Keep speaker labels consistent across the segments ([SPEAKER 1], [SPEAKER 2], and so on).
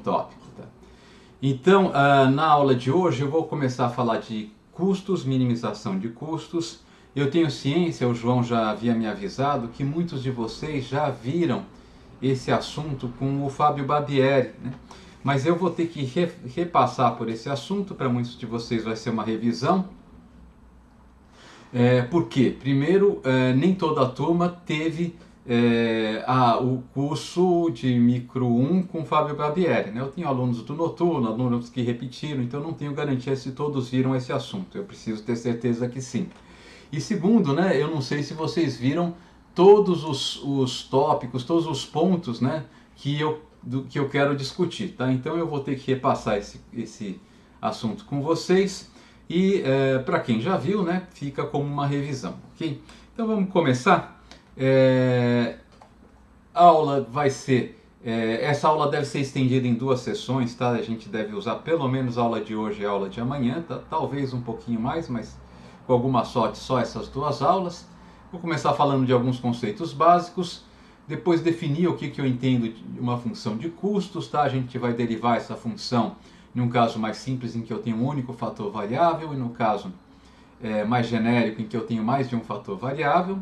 [SPEAKER 1] tópico. Tá? Então, na aula de hoje eu vou começar a falar de custos, minimização de custos. Eu tenho ciência, o João já havia me avisado, que muitos de vocês já viram esse assunto com o Fábio Barbieri, né? Mas eu vou ter que repassar por esse assunto, para muitos de vocês vai ser uma revisão. Por quê? Primeiro, nem toda a turma teve o curso de Micro 1 com Fábio Barbieri, né? Eu tenho alunos do noturno, alunos que repetiram, então não tenho garantia se todos viram esse assunto. Eu preciso ter certeza que sim. E segundo, né, eu não sei se vocês viram todos os tópicos, todos os pontos, né, que eu quero discutir, tá? Então eu vou ter que repassar esse assunto com vocês e para quem já viu, né, fica como uma revisão, ok? Então vamos começar. A aula vai ser, essa aula deve ser estendida em 2 sessões, tá? A gente deve usar pelo menos a aula de hoje e a aula de amanhã, tá? Talvez um pouquinho mais, mas com alguma sorte só essas 2 aulas. Vou começar falando de alguns conceitos básicos, depois definir o que eu entendo de uma função de custos, tá? A gente vai derivar essa função em um caso mais simples em que eu tenho um único fator variável e no caso mais genérico em que eu tenho mais de um fator variável.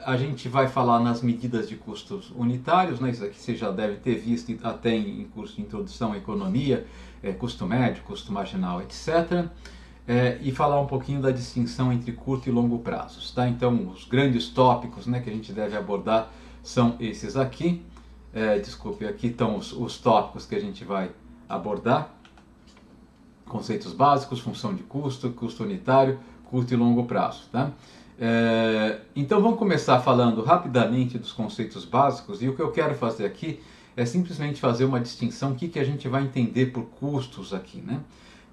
[SPEAKER 1] A gente vai falar nas medidas de custos unitários, né? Isso aqui você já deve ter visto até em curso de introdução à economia, custo médio, custo marginal, etc. E falar um pouquinho da distinção entre curto e longo prazos, tá? Então, os grandes tópicos, né, que a gente deve abordar são esses aqui. Desculpe, aqui estão os tópicos que a gente vai abordar. Conceitos básicos, função de custo, custo unitário, curto e longo prazo, tá? Então vamos começar falando rapidamente dos conceitos básicos, e o que eu quero fazer aqui é simplesmente fazer uma distinção, o que a gente vai entender por custos aqui, né?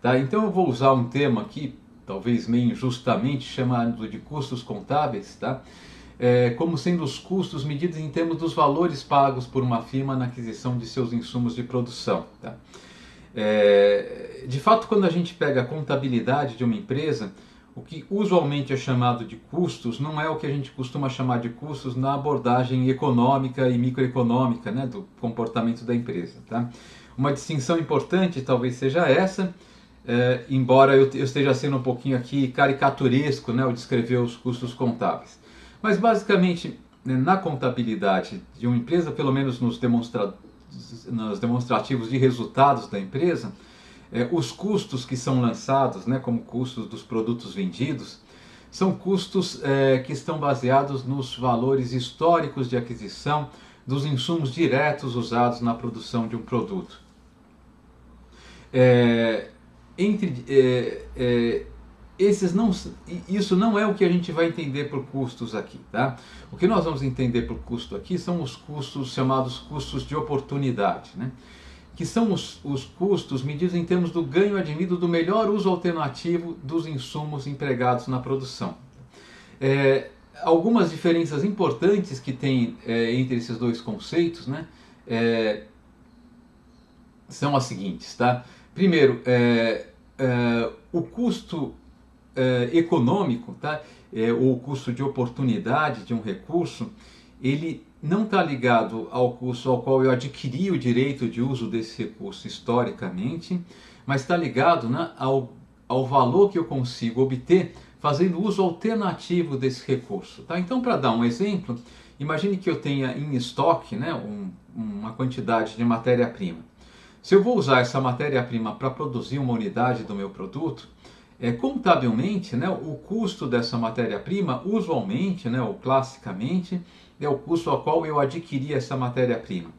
[SPEAKER 1] Tá? Então eu vou usar um termo aqui, talvez meio injustamente, chamado de custos contábeis, tá? Como sendo os custos medidos em termos dos valores pagos por uma firma na aquisição de seus insumos de produção. Tá? De fato, quando a gente pega a contabilidade de uma empresa, o que usualmente é chamado de custos não é o que a gente costuma chamar de custos na abordagem econômica e microeconômica, né, do comportamento da empresa. Tá? Uma distinção importante talvez seja essa, embora eu esteja sendo um pouquinho aqui caricaturesco, né, ao descrever os custos contábeis. Mas basicamente, na contabilidade de uma empresa, pelo menos nos demonstrativos de resultados da empresa, os custos que são lançados, né, como custos dos produtos vendidos, são custos que estão baseados nos valores históricos de aquisição dos insumos diretos usados na produção de um produto. Isso não é o que a gente vai entender por custos aqui, tá? O que nós vamos entender por custo aqui são os custos chamados custos de oportunidade, né? Que são os custos medidos em termos do ganho advindo do melhor uso alternativo dos insumos empregados na produção. Algumas diferenças importantes que tem entre esses dois conceitos, né, são as seguintes, tá? Primeiro, o custo econômico, tá? Ou o custo de oportunidade de um recurso, ele não está ligado ao custo ao qual eu adquiri o direito de uso desse recurso historicamente, mas está ligado, né, ao valor que eu consigo obter fazendo uso alternativo desse recurso. Tá? Então, para dar um exemplo, imagine que eu tenha em estoque, né, uma quantidade de matéria-prima. Se eu vou usar essa matéria-prima para produzir uma unidade do meu produto, contabilmente, né, o custo dessa matéria-prima, usualmente, né, ou classicamente, é o custo ao qual eu adquiri essa matéria-prima.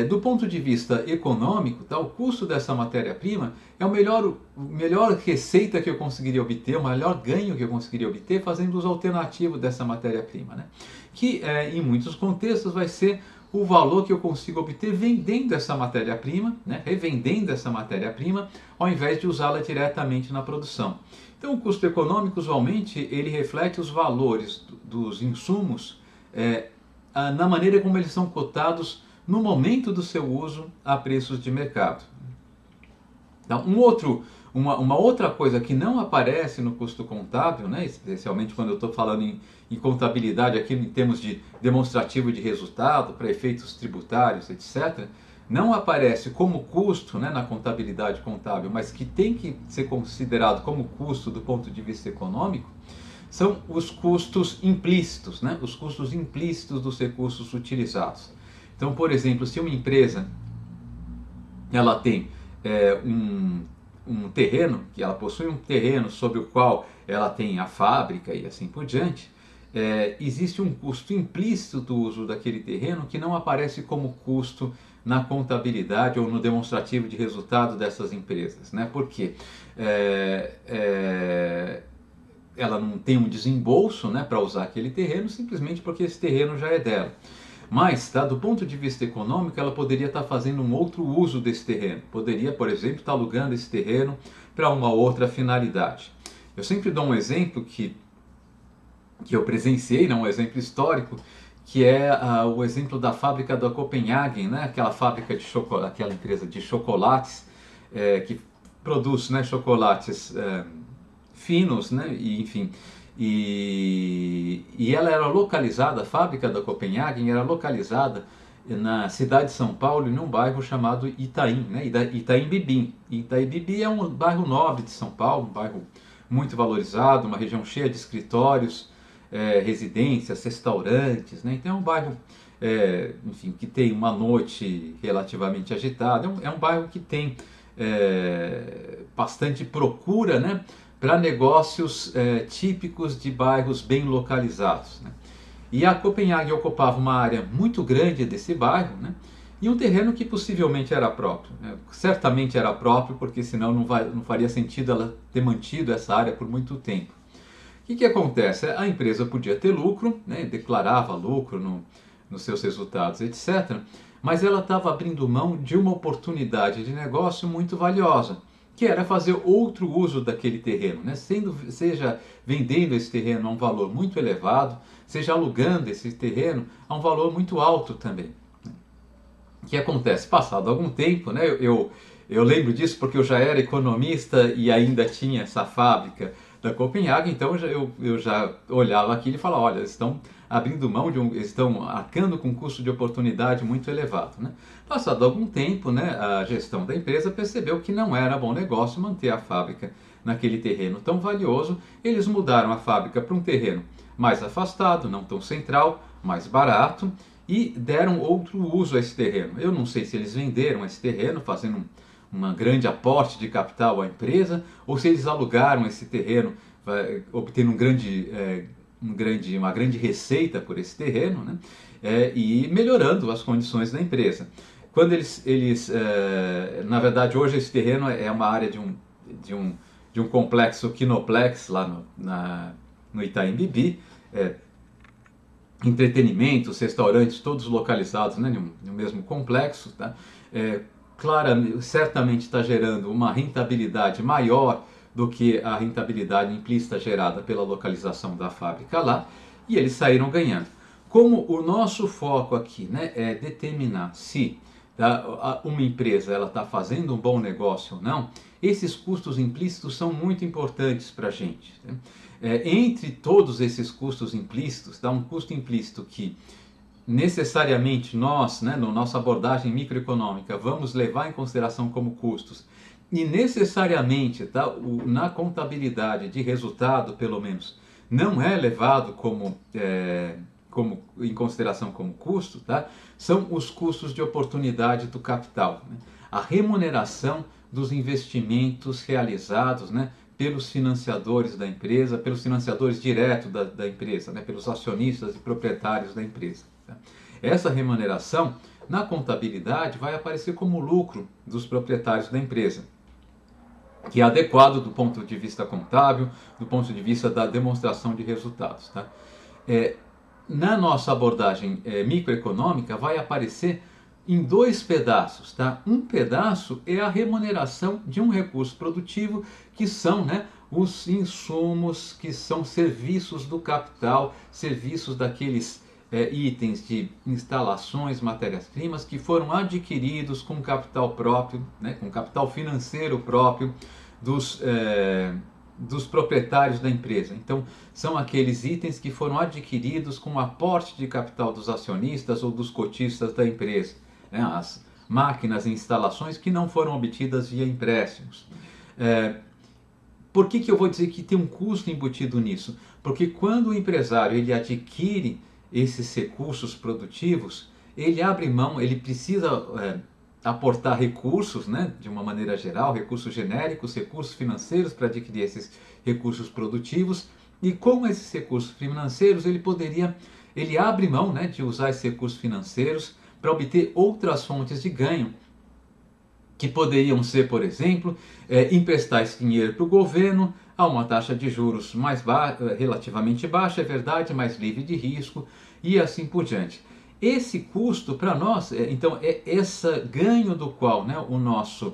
[SPEAKER 1] Do ponto de vista econômico, tá, o custo dessa matéria-prima é a melhor receita que eu conseguiria obter, o melhor ganho que eu conseguiria obter fazendo uso alternativo dessa matéria-prima, né? Que em muitos contextos vai ser o valor que eu consigo obter vendendo essa matéria-prima, né, revendendo essa matéria-prima, ao invés de usá-la diretamente na produção. Então o custo econômico, usualmente, ele reflete os valores dos insumos na maneira como eles são cotados no momento do seu uso a preços de mercado. Então, uma outra coisa que não aparece no custo contábil, né, especialmente quando eu estou falando em contabilidade aqui em termos de demonstrativo de resultado, para efeitos tributários, etc., não aparece como custo, né, na contabilidade contábil, mas que tem que ser considerado como custo do ponto de vista econômico, são os custos implícitos, né, os custos implícitos dos recursos utilizados. Então, por exemplo, se uma empresa ela tem um terreno, que ela possui um terreno sobre o qual ela tem a fábrica e assim por diante, existe um custo implícito do uso daquele terreno que não aparece como custo na contabilidade ou no demonstrativo de resultado dessas empresas, né? Por quê? Ela não tem um desembolso, né, para usar aquele terreno, simplesmente porque esse terreno já é dela. Mas, tá, do ponto de vista econômico, ela poderia estar fazendo um outro uso desse terreno. Poderia, por exemplo, estar alugando esse terreno para uma outra finalidade. Eu sempre dou um exemplo que eu presenciei, né, um exemplo histórico, que é o exemplo da fábrica da Copenhagen, né, aquela fábrica de chocolate, aquela empresa de chocolates que produz, né, chocolates finos, né, e, enfim, e ela era localizada, a fábrica da Copenhagen era localizada na cidade de São Paulo, em um bairro chamado Itaim, né, Itaim Bibi. Itaim Bibi é um bairro nobre de São Paulo, um bairro muito valorizado, uma região cheia de escritórios, residências, restaurantes, né, então é um bairro enfim, que tem uma noite relativamente agitada, é um bairro que tem bastante procura, né, para negócios típicos de bairros bem localizados, né? E a Copenhague ocupava uma área muito grande desse bairro, né? E um terreno que possivelmente era próprio, né? Certamente era próprio, porque senão não faria sentido ela ter mantido essa área por muito tempo. O que acontece? A empresa podia ter lucro, né? Declarava lucro nos seus resultados, etc. Mas ela estava abrindo mão de uma oportunidade de negócio muito valiosa, que era fazer outro uso daquele terreno, né? Seja vendendo esse terreno a um valor muito elevado, seja alugando esse terreno a um valor muito alto também. O que acontece? Passado algum tempo, né, eu lembro disso porque eu já era economista e ainda tinha essa fábrica da Copenhague, então eu já olhava aquilo e falava, olha, eles estão abrindo mão estão arcando com um custo de oportunidade muito elevado, né? Passado algum tempo, né, a gestão da empresa percebeu que não era bom negócio manter a fábrica naquele terreno tão valioso. Eles mudaram a fábrica para um terreno mais afastado, não tão central, mais barato, e deram outro uso a esse terreno. Eu não sei se eles venderam esse terreno, fazendo um grande aporte de capital à empresa, ou se eles alugaram esse terreno, obtendo uma grande receita por esse terreno, né? E melhorando as condições da empresa. Quando na verdade, hoje esse terreno é uma área de um complexo Kinoplex lá no Itaim Bibi, entretenimentos, restaurantes, todos localizados, né, no mesmo complexo, tá? Certamente está gerando uma rentabilidade maior do que a rentabilidade implícita gerada pela localização da fábrica lá, e eles saíram ganhando. Como o nosso foco aqui, né, é determinar se uma empresa ela está fazendo um bom negócio ou não, esses custos implícitos são muito importantes para a gente, né? Entre todos esses custos implícitos, um custo implícito que necessariamente nós, né, na nossa abordagem microeconômica, vamos levar em consideração como custos, e necessariamente na contabilidade de resultado, pelo menos, não é levado em consideração como custo, tá? São os custos de oportunidade do capital, né? A remuneração dos investimentos realizados, né, pelos financiadores da empresa, pelos financiadores diretos da empresa, né, pelos acionistas e proprietários da empresa. Tá? Essa remuneração, na contabilidade, vai aparecer como lucro dos proprietários da empresa, que é adequado do ponto de vista contábil, do ponto de vista da demonstração de resultados. Tá? Na nossa abordagem microeconômica, vai aparecer em dois pedaços. Tá? Um pedaço é a remuneração de um recurso produtivo, que são, né, os insumos, que são serviços do capital, serviços daqueles itens de instalações, matérias-primas que foram adquiridos com capital próprio, né, com capital financeiro próprio dos proprietários da empresa. Então, são aqueles itens que foram adquiridos com aporte de capital dos acionistas ou dos cotistas da empresa, né? máquinas e instalações que não foram obtidas via empréstimos. Por que eu vou dizer que tem um custo embutido nisso? Porque quando o empresário ele adquire esses recursos produtivos, ele abre mão, ele precisa aportar recursos, né, de uma maneira geral, recursos genéricos, recursos financeiros para adquirir esses recursos produtivos, e com esses recursos financeiros ele abre mão, né, de usar esses recursos financeiros para obter outras fontes de ganho, que poderiam ser, por exemplo, emprestar esse dinheiro para o governo a uma taxa de juros relativamente baixa, é verdade, mais livre de risco e assim por diante. Esse custo para nós, então, é esse ganho do qual, né, o nosso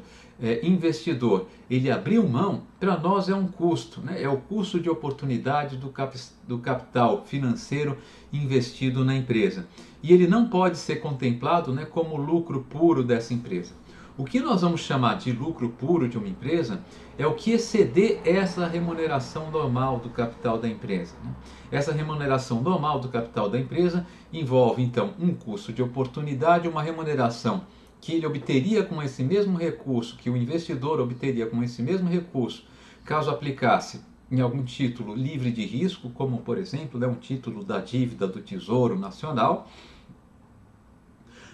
[SPEAKER 1] investidor ele abriu mão, para nós é um custo, né, é o custo de oportunidade do capital financeiro investido na empresa. E ele não pode ser contemplado, né, como lucro puro dessa empresa. O que nós vamos chamar de lucro puro de uma empresa é o que exceder essa remuneração normal do capital da empresa, né? Essa remuneração normal do capital da empresa envolve então um custo de oportunidade, uma remuneração que ele obteria com esse mesmo recurso, que o investidor obteria com esse mesmo recurso, caso aplicasse em algum título livre de risco, como por exemplo, né, um título da dívida do Tesouro Nacional,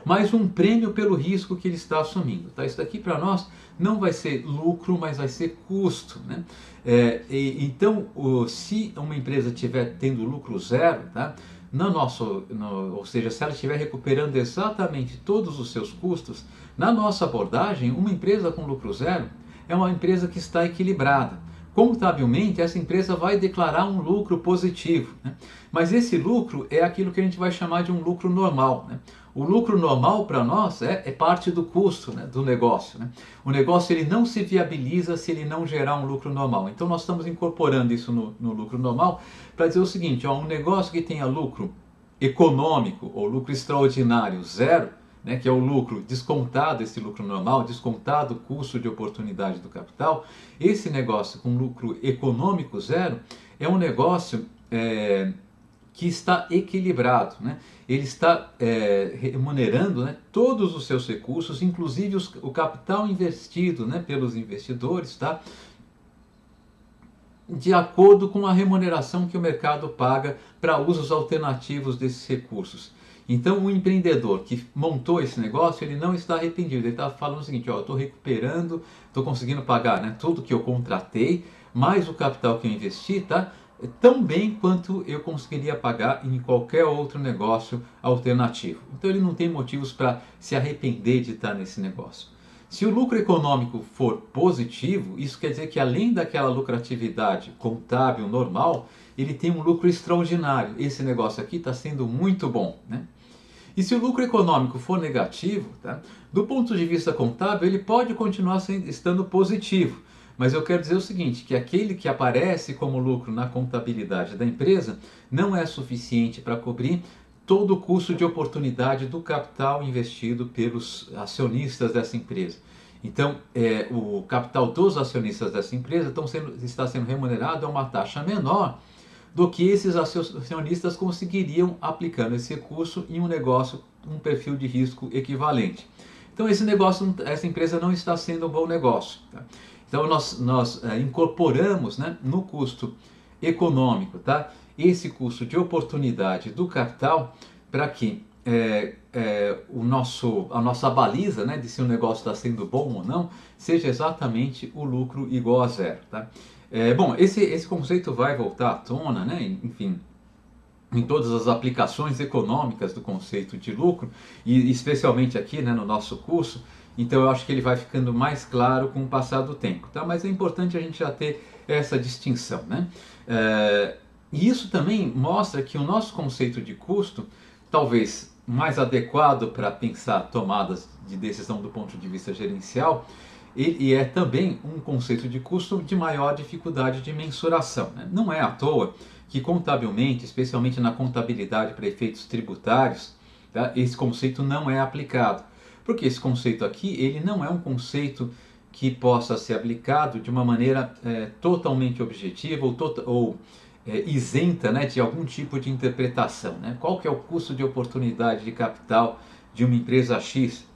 [SPEAKER 1] mais um prêmio pelo risco que ele está assumindo. Tá? Isso daqui para nós não vai ser lucro, mas vai ser custo. Né? Então, se uma empresa estiver tendo lucro zero, tá? Ou seja, se ela estiver recuperando exatamente todos os seus custos, na nossa abordagem, uma empresa com lucro zero é uma empresa que está equilibrada. Contabilmente, essa empresa vai declarar um lucro positivo, né? Mas esse lucro é aquilo que a gente vai chamar de um lucro normal, né? O lucro normal para nós é parte do custo, né, do negócio, né? O negócio ele não se viabiliza se ele não gerar um lucro normal. Então nós estamos incorporando isso no lucro normal para dizer o seguinte, ó, um negócio que tenha lucro econômico ou lucro extraordinário zero, né, que é o lucro descontado, esse lucro normal, descontado o custo de oportunidade do capital, esse negócio com lucro econômico zero é um negócio que está equilibrado, né? Ele está remunerando, né, todos os seus recursos, inclusive o capital investido, né, pelos investidores, tá? De acordo com a remuneração que o mercado paga para usos alternativos desses recursos. Então o empreendedor que montou esse negócio, ele não está arrependido, ele está falando o seguinte, ó, eu estou recuperando, estou conseguindo pagar, né, tudo que eu contratei, mais o capital que eu investi, tá? Tão bem quanto eu conseguiria pagar em qualquer outro negócio alternativo. Então ele não tem motivos para se arrepender de estar nesse negócio. Se o lucro econômico for positivo, isso quer dizer que além daquela lucratividade contábil normal, ele tem um lucro extraordinário. Esse negócio aqui está sendo muito bom, né? E se o lucro econômico for negativo, tá? Do ponto de vista contábil, ele pode continuar estando positivo. Mas eu quero dizer o seguinte, que aquele que aparece como lucro na contabilidade da empresa não é suficiente para cobrir todo o custo de oportunidade do capital investido pelos acionistas dessa empresa. Então, o capital dos acionistas dessa empresa está sendo remunerado a uma taxa menor do que esses acionistas conseguiriam aplicando esse recurso em um negócio, um perfil de risco equivalente. Então essa empresa não está sendo um bom negócio. Tá? Então nós incorporamos, né, no custo econômico, tá, esse custo de oportunidade do capital para que a nossa baliza, né, de se o negócio está sendo bom ou não seja exatamente o lucro igual a zero. Tá? Bom, esse conceito vai voltar à tona, né, enfim, em todas as aplicações econômicas do conceito de lucro, e especialmente aqui, né, no nosso curso. Então eu acho que ele vai ficando mais claro com o passar do tempo, tá? Mas é importante a gente já ter essa distinção, né? E isso também mostra que o nosso conceito de custo, talvez mais adequado para pensar tomadas de decisão do ponto de vista gerencial, ele é também um conceito de custo de maior dificuldade de mensuração, né? Não é à toa que contabilmente, especialmente na contabilidade para efeitos tributários, tá, esse conceito não é aplicado. Porque esse conceito aqui, ele não é um conceito que possa ser aplicado de uma maneira totalmente objetiva ou isenta, né, de algum tipo de interpretação. Né? Qual que é o custo de oportunidade de capital de uma empresa X?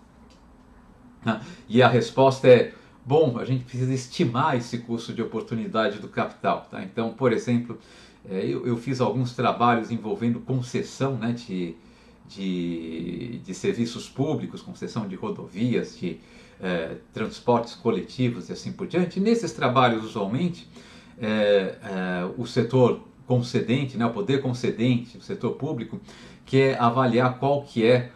[SPEAKER 1] né? E a resposta é, bom, a gente precisa estimar esse custo de oportunidade do capital. Tá? Então, por exemplo, eu fiz alguns trabalhos envolvendo concessão, né, de serviços públicos, concessão de rodovias, de transportes coletivos e assim por diante. E nesses trabalhos, usualmente, o setor concedente, né, o poder concedente, o setor público, quer avaliar qual que é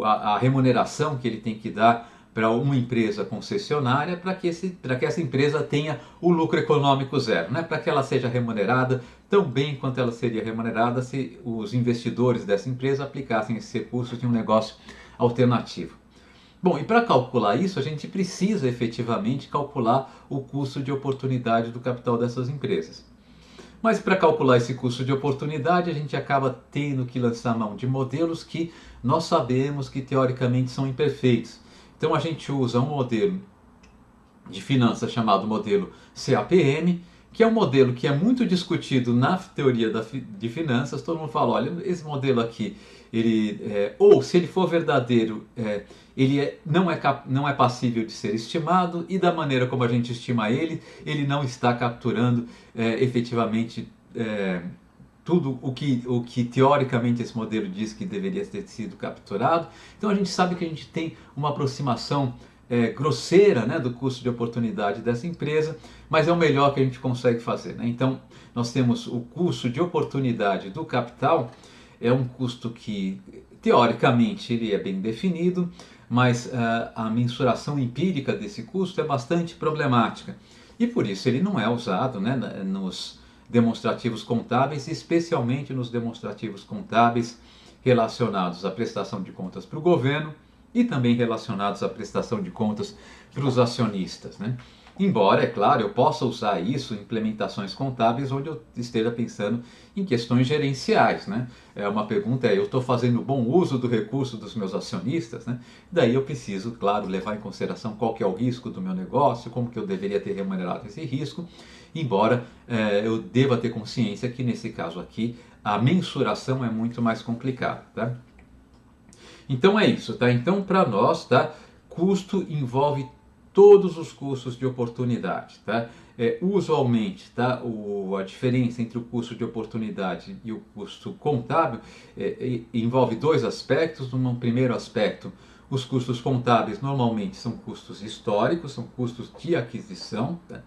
[SPEAKER 1] a remuneração que ele tem que dar para uma empresa concessionária para que essa empresa tenha o lucro econômico zero, né? Para que ela seja remunerada tão bem quanto ela seria remunerada se os investidores dessa empresa aplicassem esses recursos de um negócio alternativo. Bom, e para calcular isso, a gente precisa efetivamente calcular o custo de oportunidade do capital dessas empresas. Mas para calcular esse custo de oportunidade, a gente acaba tendo que lançar mão de modelos que nós sabemos que teoricamente são imperfeitos. Então a gente usa um modelo de finanças chamado modelo CAPM, que é um modelo que é muito discutido na teoria de finanças. Todo mundo fala, olha, esse modelo aqui, ou se ele for verdadeiro, não é passível de ser estimado, e da maneira como a gente estima ele não está capturando efetivamente tudo o que teoricamente esse modelo diz que deveria ter sido capturado. Então a gente sabe que a gente tem uma aproximação grosseira, né, do custo de oportunidade dessa empresa, mas é o melhor que a gente consegue fazer, né? Então nós temos o custo de oportunidade do capital, é um custo que teoricamente ele é bem definido, mas a mensuração empírica desse custo é bastante problemática e por isso ele não é usado, né, nos demonstrativos contábeis, especialmente nos demonstrativos contábeis relacionados à prestação de contas para o governo e também relacionados à prestação de contas para os acionistas, né? Embora, é claro, eu possa usar isso em implementações contábeis onde eu esteja pensando em questões gerenciais, né? Uma pergunta eu estou fazendo bom uso do recurso dos meus acionistas, né? Daí eu preciso, claro, levar em consideração qual que é o risco do meu negócio, como que eu deveria ter remunerado esse risco, embora eu deva ter consciência que nesse caso aqui a mensuração é muito mais complicada, tá? Então é isso, tá? Então para nós, tá? Custo envolve todos os custos de oportunidade, tá? Usualmente, tá? A diferença entre o custo de oportunidade e o custo contábil envolve dois aspectos. Um primeiro aspecto, os custos contábeis normalmente são custos históricos, são custos de aquisição, tá?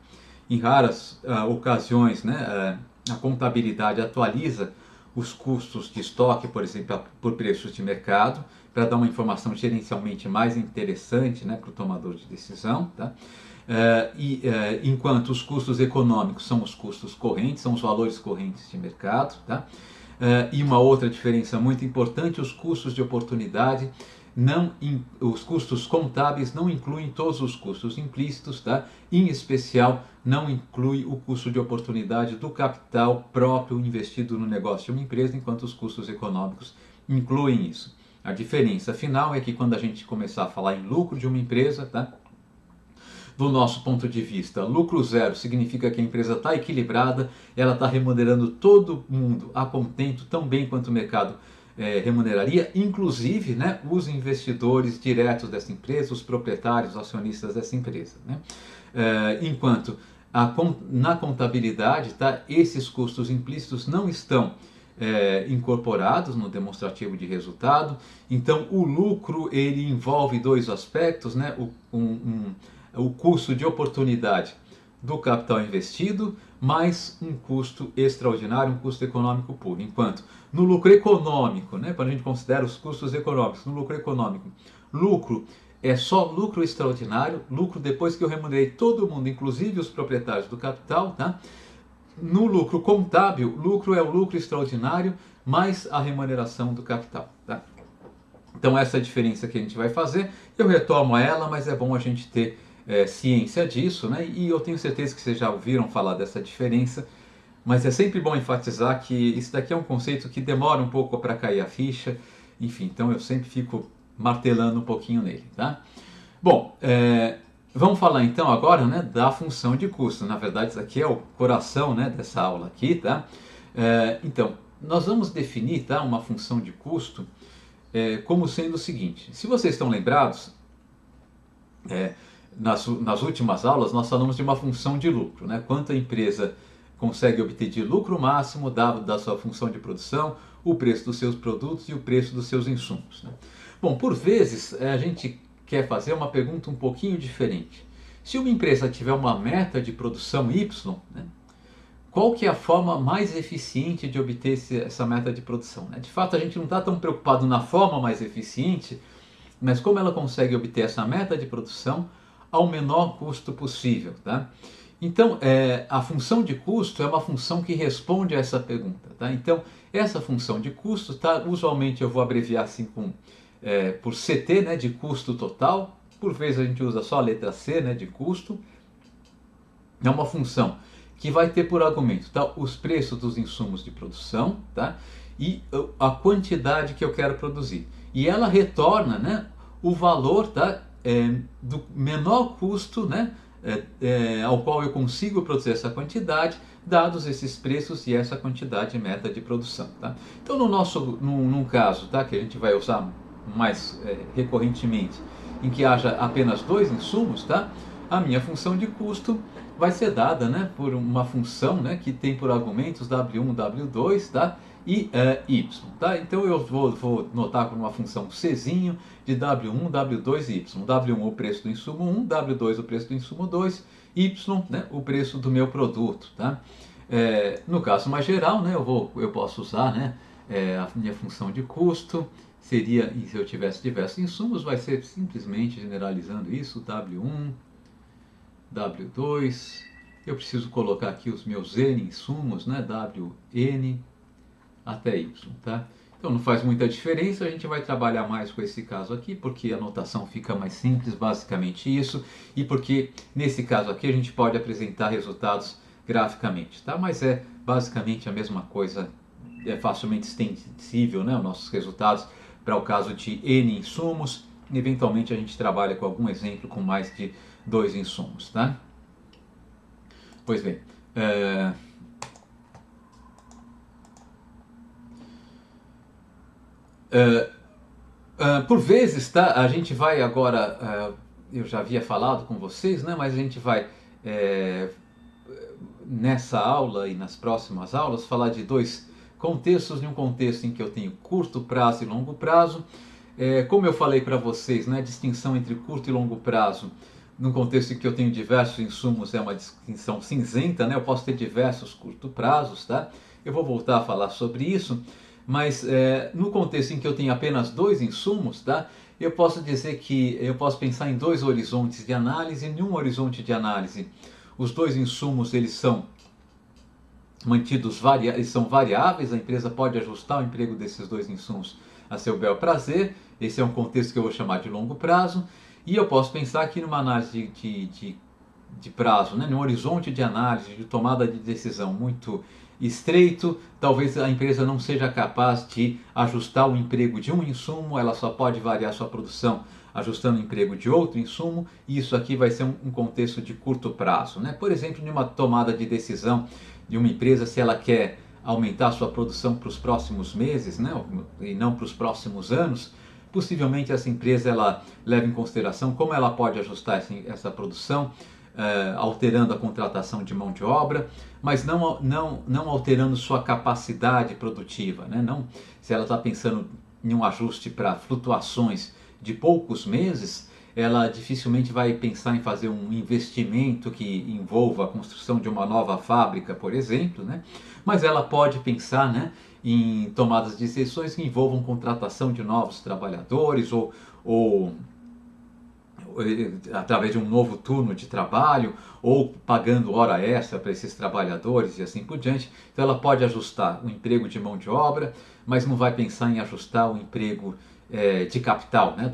[SPEAKER 1] Em raras ocasiões, né, a contabilidade atualiza os custos de estoque, por exemplo, por preços de mercado, para dar uma informação gerencialmente mais interessante, né, para o tomador de decisão. Tá? Enquanto os custos econômicos são os custos correntes, são os valores correntes de mercado. Tá? E uma outra diferença muito importante, os custos de oportunidade, os custos contábeis não incluem todos os custos implícitos, tá? Em especial não inclui o custo de oportunidade do capital próprio investido no negócio de uma empresa, enquanto os custos econômicos incluem isso. A diferença final é que quando a gente começar a falar em lucro de uma empresa, tá? Do nosso ponto de vista, lucro zero significa que a empresa está equilibrada, ela está remunerando todo mundo a contento, tão bem quanto o mercado remuneraria, inclusive, né, os investidores diretos dessa empresa, os proprietários, os acionistas dessa empresa, né? Enquanto na contabilidade, tá, esses custos implícitos não estão incorporados no demonstrativo de resultado. Então o lucro ele envolve dois aspectos, né? O custo de oportunidade do capital investido, mais um custo extraordinário, um custo econômico puro. Enquanto no lucro econômico, né, quando a gente considera os custos econômicos, no lucro econômico, lucro é só lucro extraordinário, lucro depois que eu remunerei todo mundo, inclusive os proprietários do capital, tá? No lucro contábil, lucro é o lucro extraordinário mais a remuneração do capital, tá? Então essa é a diferença que a gente vai fazer. Eu retomo ela, mas é bom a gente ter ciência disso, né? E eu tenho certeza que vocês já ouviram falar dessa diferença, mas é sempre bom enfatizar que isso daqui é um conceito que demora um pouco para cair a ficha, enfim, então eu sempre fico martelando um pouquinho nele, tá? Bom, vamos falar então agora, né, da função de custo. Na verdade, isso aqui é o coração, né, dessa aula aqui, tá? Então, nós vamos definir, tá, uma função de custo como sendo o seguinte. Se vocês estão lembrados, nas últimas aulas nós falamos de uma função de lucro, né? Quanto a empresa consegue obter de lucro máximo dado da sua função de produção, o preço dos seus produtos e o preço dos seus insumos, né? Bom, por vezes a gente quer fazer uma pergunta um pouquinho diferente. Se uma empresa tiver uma meta de produção Y, né, qual que é a forma mais eficiente de obter essa meta de produção, né? De fato, a gente não está tão preocupado na forma mais eficiente, mas como ela consegue obter essa meta de produção ao menor custo possível, tá? Então, a função de custo é uma função que responde a essa pergunta, tá? Então, essa função de custo, tá? Usualmente eu vou abreviar assim por CT, né, de custo total. Por vezes a gente usa só a letra C, né, de custo. É uma função que vai ter por argumento, tá, os preços dos insumos de produção, tá, e a quantidade que eu quero produzir. E ela retorna, né, o valor, tá, do menor custo, né, ao qual eu consigo produzir essa quantidade, dados esses preços e essa quantidade meta de produção. Tá? Então, num caso, tá, que a gente vai usar mais recorrentemente, em que haja apenas dois insumos, tá, a minha função de custo vai ser dada, né, por uma função, né, que tem por argumentos W1, W2, tá, e Y. Tá? Então eu vou notar como uma função Czinho de W1, W2 e Y. W1 o preço do insumo 1, W2 o preço do insumo 2, Y, né, o preço do meu produto. Tá? No caso mais geral, né, eu posso usar, né, a minha função de custo, seria, se eu tivesse diversos insumos, vai ser simplesmente generalizando isso, W1, W2, eu preciso colocar aqui os meus N insumos, né, WN até Y, tá? Então não faz muita diferença, a gente vai trabalhar mais com esse caso aqui, porque a notação fica mais simples, basicamente isso, e porque nesse caso aqui a gente pode apresentar resultados graficamente, tá? Mas é basicamente a mesma coisa, é facilmente extensível, né, os nossos resultados para o caso de N insumos. Eventualmente a gente trabalha com algum exemplo com mais de dois insumos, tá? Pois bem, por vezes, tá? A gente vai agora, eu já havia falado com vocês, né? Mas a gente vai nessa aula e nas próximas aulas falar de dois contextos, de um contexto em que eu tenho curto prazo e longo prazo. Como eu falei para vocês, né, a distinção entre curto e longo prazo, num contexto em que eu tenho diversos insumos, é uma distinção cinzenta, né? Eu posso ter diversos curto prazos, tá? Eu vou voltar a falar sobre isso, mas no contexto em que eu tenho apenas dois insumos, tá? Eu posso dizer que eu posso pensar em dois horizontes de análise. Em um horizonte de análise, os dois insumos eles são mantidos eles são variáveis, a empresa pode ajustar o emprego desses dois insumos a seu bel prazer. Esse é um contexto que eu vou chamar de longo prazo. E eu posso pensar aqui numa análise de prazo, né? Num horizonte de análise, de tomada de decisão muito estreito, talvez a empresa não seja capaz de ajustar o emprego de um insumo, ela só pode variar sua produção ajustando o emprego de outro insumo, e isso aqui vai ser um contexto de curto prazo, né? Por exemplo, numa tomada de decisão de uma empresa, se ela quer aumentar sua produção para os próximos meses, né, e não para os próximos anos, possivelmente essa empresa ela leva em consideração como ela pode ajustar essa produção, alterando a contratação de mão de obra, mas não alterando sua capacidade produtiva, né? Não, se ela está pensando em um ajuste para flutuações de poucos meses, ela dificilmente vai pensar em fazer um investimento que envolva a construção de uma nova fábrica, por exemplo, né? Mas ela pode pensar, né, em tomadas de decisões que envolvam contratação de novos trabalhadores ou através de um novo turno de trabalho ou pagando hora extra para esses trabalhadores e assim por diante. Então ela pode ajustar o emprego de mão de obra, mas não vai pensar em ajustar o emprego de capital, né,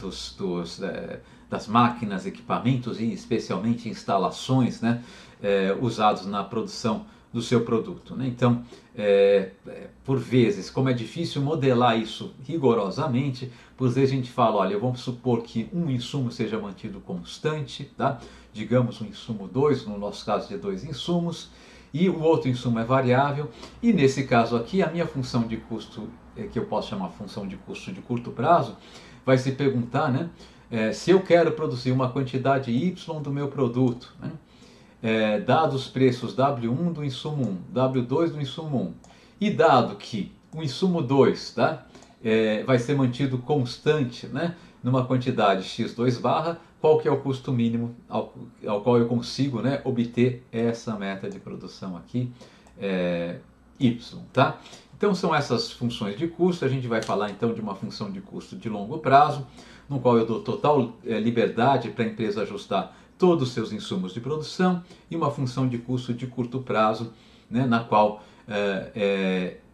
[SPEAKER 1] das máquinas, equipamentos e especialmente instalações, né, usados na produção do seu produto, né? Então, por vezes, como é difícil modelar isso rigorosamente, por vezes a gente fala, olha, vamos supor que um insumo seja mantido constante, tá? Digamos um insumo 2, no nosso caso de dois insumos, e o outro insumo é variável, e nesse caso aqui a minha função de custo, que eu posso chamar função de custo de curto prazo, vai se perguntar, né, se eu quero produzir uma quantidade Y do meu produto, né, dados os preços W1 do insumo 1, W2 do insumo 1, e dado que o insumo 2, tá, vai ser mantido constante, né, numa quantidade x2 barra, qual que é o custo mínimo ao qual eu consigo, né, obter essa meta de produção aqui, Y, tá? Então são essas funções de custo. A gente vai falar então de uma função de custo de longo prazo, no qual eu dou total liberdade para a empresa ajustar todos os seus insumos de produção, e uma função de custo de curto prazo, né, na qual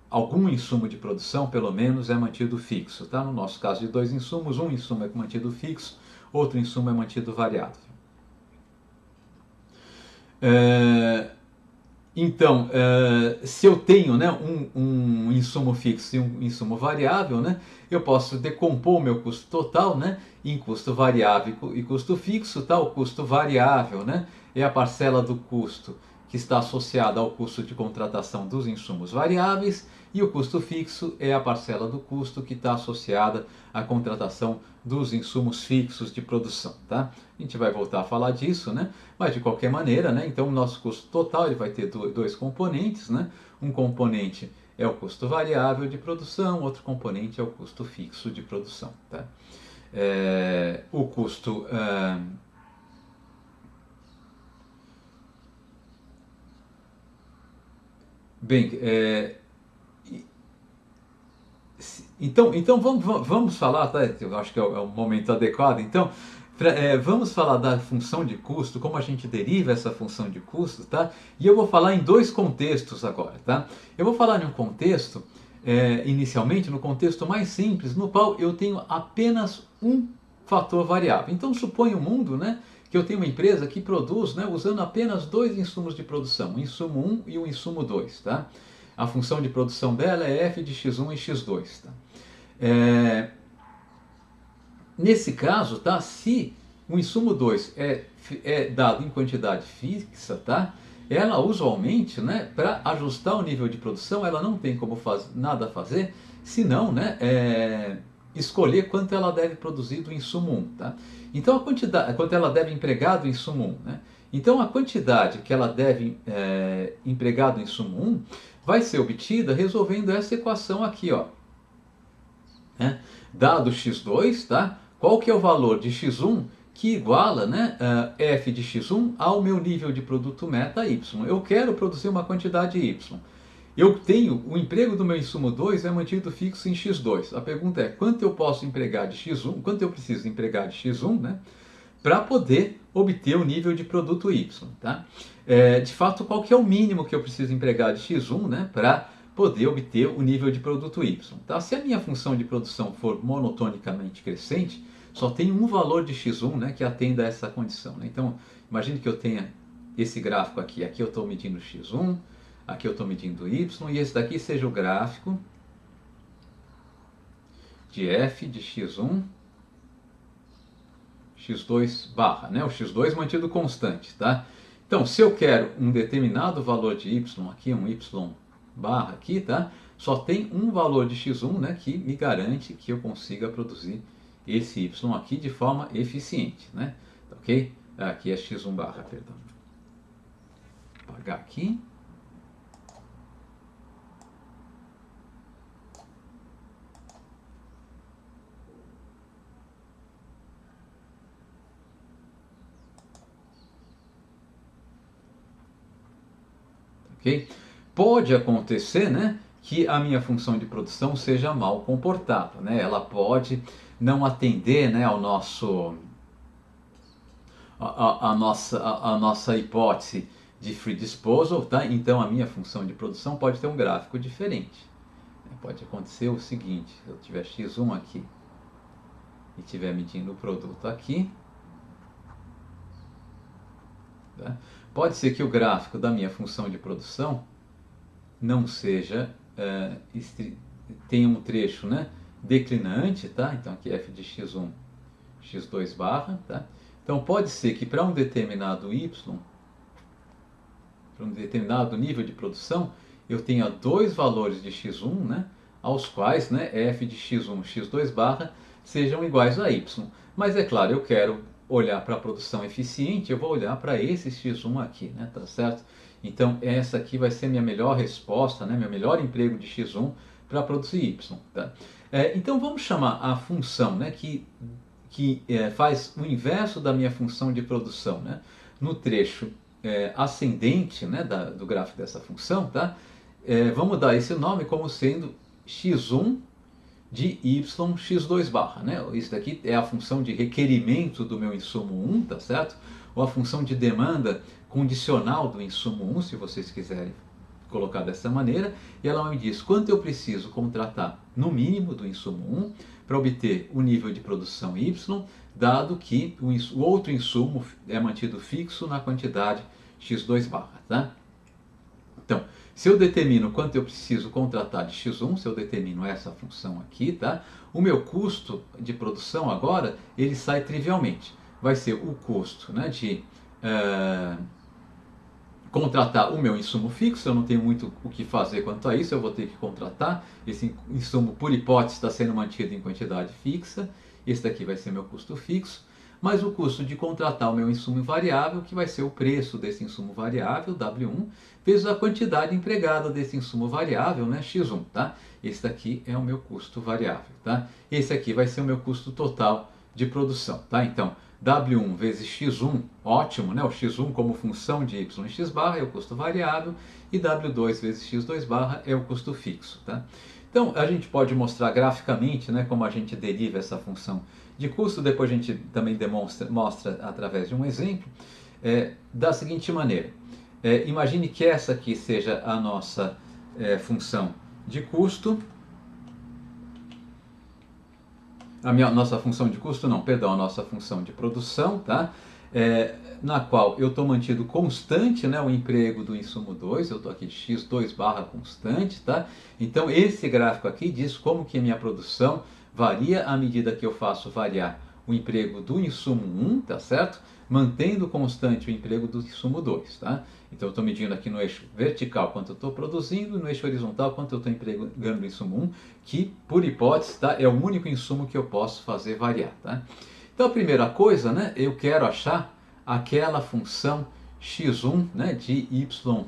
[SPEAKER 1] algum insumo de produção, pelo menos, é mantido fixo. Tá? No nosso caso de dois insumos, um insumo é mantido fixo, outro insumo é mantido variável. Então, se eu tenho, né, um insumo fixo e um insumo variável, né, eu posso decompor o meu custo total, né, em custo variável e custo fixo. Tá? O custo variável, né, é a parcela do custo que está associada ao custo de contratação dos insumos variáveis, e o custo fixo é a parcela do custo que está associada à contratação dos insumos fixos de produção. Tá? A gente vai voltar a falar disso, né? Mas de qualquer maneira, né? Então o nosso custo total ele vai ter dois componentes, né? Um componente é o custo variável de produção, outro componente é o custo fixo de produção. Tá? O custo bem, então vamos falar, tá? Eu acho que é o momento adequado. Então, vamos falar da função de custo, como a gente deriva essa função de custo, tá? E eu vou falar em dois contextos agora, tá? Eu vou falar em um contexto, inicialmente, no contexto mais simples, no qual eu tenho apenas um fator variável. Então, suponha um mundo, né, que eu tenho uma empresa que produz, né, usando apenas dois insumos de produção, o insumo 1 e o insumo 2, tá? A função de produção dela é f de x1 e x2, tá? Nesse caso, tá, se o insumo 2 é dado em quantidade fixa, tá, ela usualmente, né, para ajustar o nível de produção, ela não tem como nada a fazer, senão, né, escolher quanto ela deve produzir do insumo 1. Tá? Então, quanto ela deve empregar do insumo 1. Né? Então, a quantidade que ela deve empregar do insumo 1 vai ser obtida resolvendo essa equação aqui, ó. Né? Dado x2, tá? Qual que é o valor de x1 que iguala, né, f de x1 ao meu nível de produto meta y. Eu quero produzir uma quantidade y. Eu tenho, o emprego do meu insumo 2 é mantido fixo em x2. A pergunta é, quanto eu posso empregar de x1, quanto eu preciso empregar de x1, né, para poder obter o nível de produto y. Tá? De fato, qual que é o mínimo que eu preciso empregar de x1, né, para poder obter o nível de produto y. Tá? Se a minha função de produção for monotonicamente crescente, só tem um valor de x1, né, que atenda a essa condição. Né? Então, imagine que eu tenha esse gráfico aqui. Aqui eu estou medindo x1, aqui eu estou medindo y, e esse daqui seja o gráfico de f de x1, x2 barra, né? O x2 mantido constante, tá? Então, se eu quero um determinado valor de y aqui, um y barra aqui, tá? Só tem um valor de x1, né, que me garante que eu consiga produzir esse y aqui de forma eficiente, né? Ok? Aqui é x1 barra, perdão. Vou apagar aqui. Ok? Pode acontecer, né, que a minha função de produção seja mal comportada, né? Ela pode não atender, né, ao nosso a nossa hipótese de free disposal, tá? Então a minha função de produção pode ter um gráfico diferente. Pode acontecer o seguinte: se eu tiver x1 aqui e estiver medindo o produto aqui, tá? Pode ser que o gráfico da minha função de produção não seja, tenha um trecho, né, declinante, tá? Então aqui f de x1, x2 barra, tá? Então pode ser que para um determinado y, para um determinado nível de produção, eu tenha dois valores de x1, né, aos quais, né, f de x1, x2 barra sejam iguais a y. Mas é claro, eu quero olhar para a produção eficiente, eu vou olhar para esse x1 aqui, né, tá certo? Então essa aqui vai ser minha melhor resposta, né, meu melhor emprego de x1 para produzir y, tá? Então vamos chamar a função, né, que faz o inverso da minha função de produção, né, no trecho ascendente, né, do gráfico dessa função, tá? Vamos dar esse nome como sendo x1 de y x2 barra, né? Isso daqui é a função de requerimento do meu insumo 1, tá certo? Ou a função de demanda condicional do insumo 1, se vocês quiserem colocar dessa maneira, e ela me diz quanto eu preciso contratar no mínimo do insumo 1 para obter o nível de produção y, dado que o outro insumo é mantido fixo na quantidade x2 barra, tá? Então, se eu determino quanto eu preciso contratar de x1, se eu determino essa função aqui, tá? O meu custo de produção agora, ele sai trivialmente. Vai ser o custo, né, de contratar o meu insumo fixo, eu não tenho muito o que fazer quanto a isso, eu vou ter que contratar. Esse insumo, por hipótese, está sendo mantido em quantidade fixa. Esse daqui vai ser meu custo fixo. Mas o custo de contratar o meu insumo variável, que vai ser o preço desse insumo variável, W1, vezes a quantidade empregada desse insumo variável, né, X1, tá? Esse daqui é o meu custo variável, tá? Esse aqui vai ser o meu custo total de produção, tá? Então, W1 vezes X1, ótimo, né? O X1 como função de Y e X barra é o custo variável, e W2 vezes X2 barra é o custo fixo, tá? Então, a gente pode mostrar graficamente, né, como a gente deriva essa função de custo, depois a gente também mostra através de um exemplo, da seguinte maneira. Imagine que essa aqui seja a nossa função de custo. Nossa função de custo, não, perdão, a nossa função de produção, tá? Na qual eu estou mantido constante, né, o emprego do insumo 2, eu estou aqui de x2 barra constante, tá? Então esse gráfico aqui diz como que a minha produção varia à medida que eu faço variar o emprego do insumo 1, tá certo? Mantendo constante o emprego do insumo 2, tá? Então eu estou medindo aqui no eixo vertical quanto eu estou produzindo, no eixo horizontal quanto eu estou empregando o insumo 1, que por hipótese, tá, é o único insumo que eu posso fazer variar, tá? Então a primeira coisa, né, eu quero achar aquela função x1, né, de y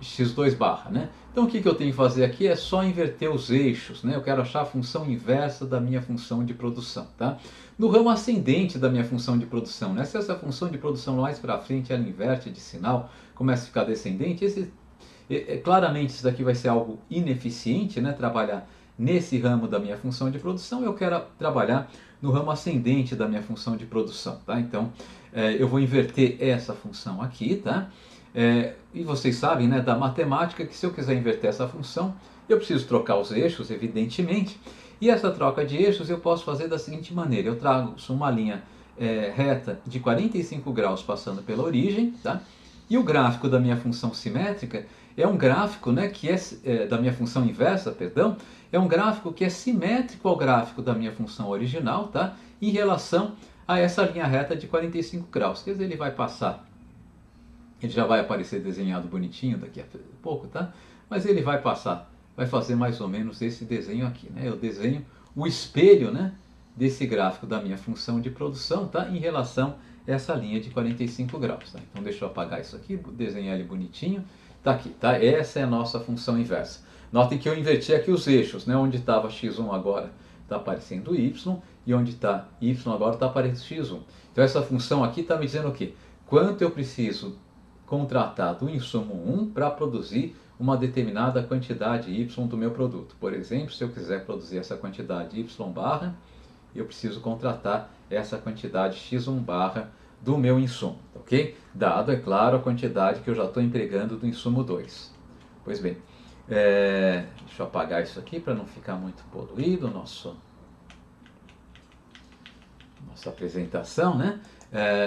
[SPEAKER 1] x2 barra, né? Então o que eu tenho que fazer aqui é só inverter os eixos, né? Eu quero achar a função inversa da minha função de produção, tá? No ramo ascendente da minha função de produção, né? Se essa função de produção mais para frente ela inverte de sinal, começa a ficar descendente, claramente isso daqui vai ser algo ineficiente, né? Trabalhar nesse ramo da minha função de produção, eu quero trabalhar no ramo ascendente da minha função de produção, tá? Então eu vou inverter essa função aqui, tá? E vocês sabem, né, da matemática, que se eu quiser inverter essa função, eu preciso trocar os eixos, evidentemente, e essa troca de eixos eu posso fazer da seguinte maneira: eu trago uma linha reta de 45 graus passando pela origem, tá? E o gráfico da minha função simétrica é um gráfico, né, que da minha função inversa, perdão, é um gráfico que é simétrico ao gráfico da minha função original, tá? Em relação a essa linha reta de 45 graus, quer dizer, ele vai passar. Ele já vai aparecer desenhado bonitinho daqui a pouco, tá? Mas ele vai passar, vai fazer mais ou menos esse desenho aqui, né? Eu desenho o espelho, né, desse gráfico da minha função de produção, tá? Em relação a essa linha de 45 graus, tá? Então deixa eu apagar isso aqui, desenhar ele bonitinho. Tá aqui, tá? Essa é a nossa função inversa. Notem que eu inverti aqui os eixos, né? Onde estava x1 agora está aparecendo y, e onde está y agora está aparecendo x1. Então essa função aqui está me dizendo o quê? Quanto eu preciso contratar do insumo 1 para produzir uma determinada quantidade y do meu produto. Por exemplo, se eu quiser produzir essa quantidade y barra, eu preciso contratar essa quantidade x1 barra do meu insumo, ok? Dado, é claro, a quantidade que eu já estou empregando do insumo 2. Pois bem, deixa eu apagar isso aqui para não ficar muito poluído nossa apresentação, né?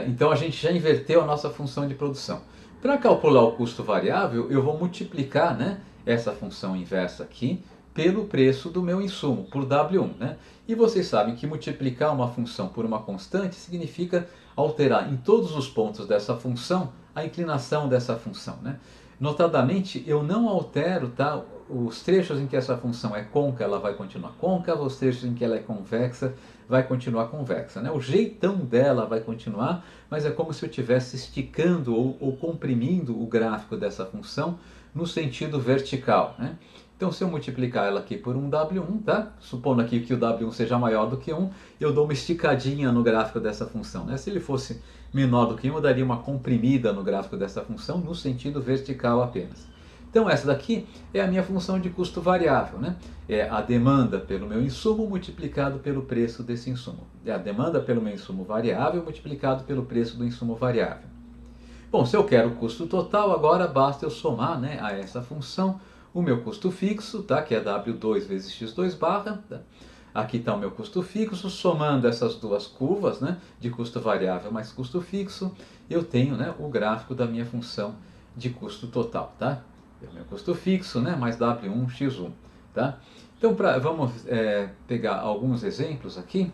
[SPEAKER 1] Então a gente já inverteu a nossa função de produção. Para calcular o custo variável, eu vou multiplicar, né, essa função inversa aqui pelo preço do meu insumo, por W1, né? E vocês sabem que multiplicar uma função por uma constante significa alterar em todos os pontos dessa função a inclinação dessa função, né? Notadamente, eu não altero, tá? Os trechos em que essa função é côncava, ela vai continuar côncava, os trechos em que ela é convexa, vai continuar convexa, né? O jeitão dela vai continuar, mas é como se eu estivesse esticando ou comprimindo o gráfico dessa função no sentido vertical, né? Então, se eu multiplicar ela aqui por um W1, tá? Supondo aqui que o W1 seja maior do que 1, eu dou uma esticadinha no gráfico dessa função, né? Se ele fosse menor do que 1, eu daria uma comprimida no gráfico dessa função no sentido vertical apenas. Então, essa daqui é a minha função de custo variável, né? É a demanda pelo meu insumo multiplicado pelo preço desse insumo. É a demanda pelo meu insumo variável multiplicado pelo preço do insumo variável. Bom, se eu quero o custo total, agora basta eu somar, né, a essa função o meu custo fixo, tá, que é W2 vezes X2 barra. Tá? Aqui está o meu custo fixo, somando essas duas curvas, né, de custo variável mais custo fixo, eu tenho, né, o gráfico da minha função de custo total. Tá? É o meu custo fixo, né, mais W1 X1. Tá? Então, vamos pegar alguns exemplos aqui.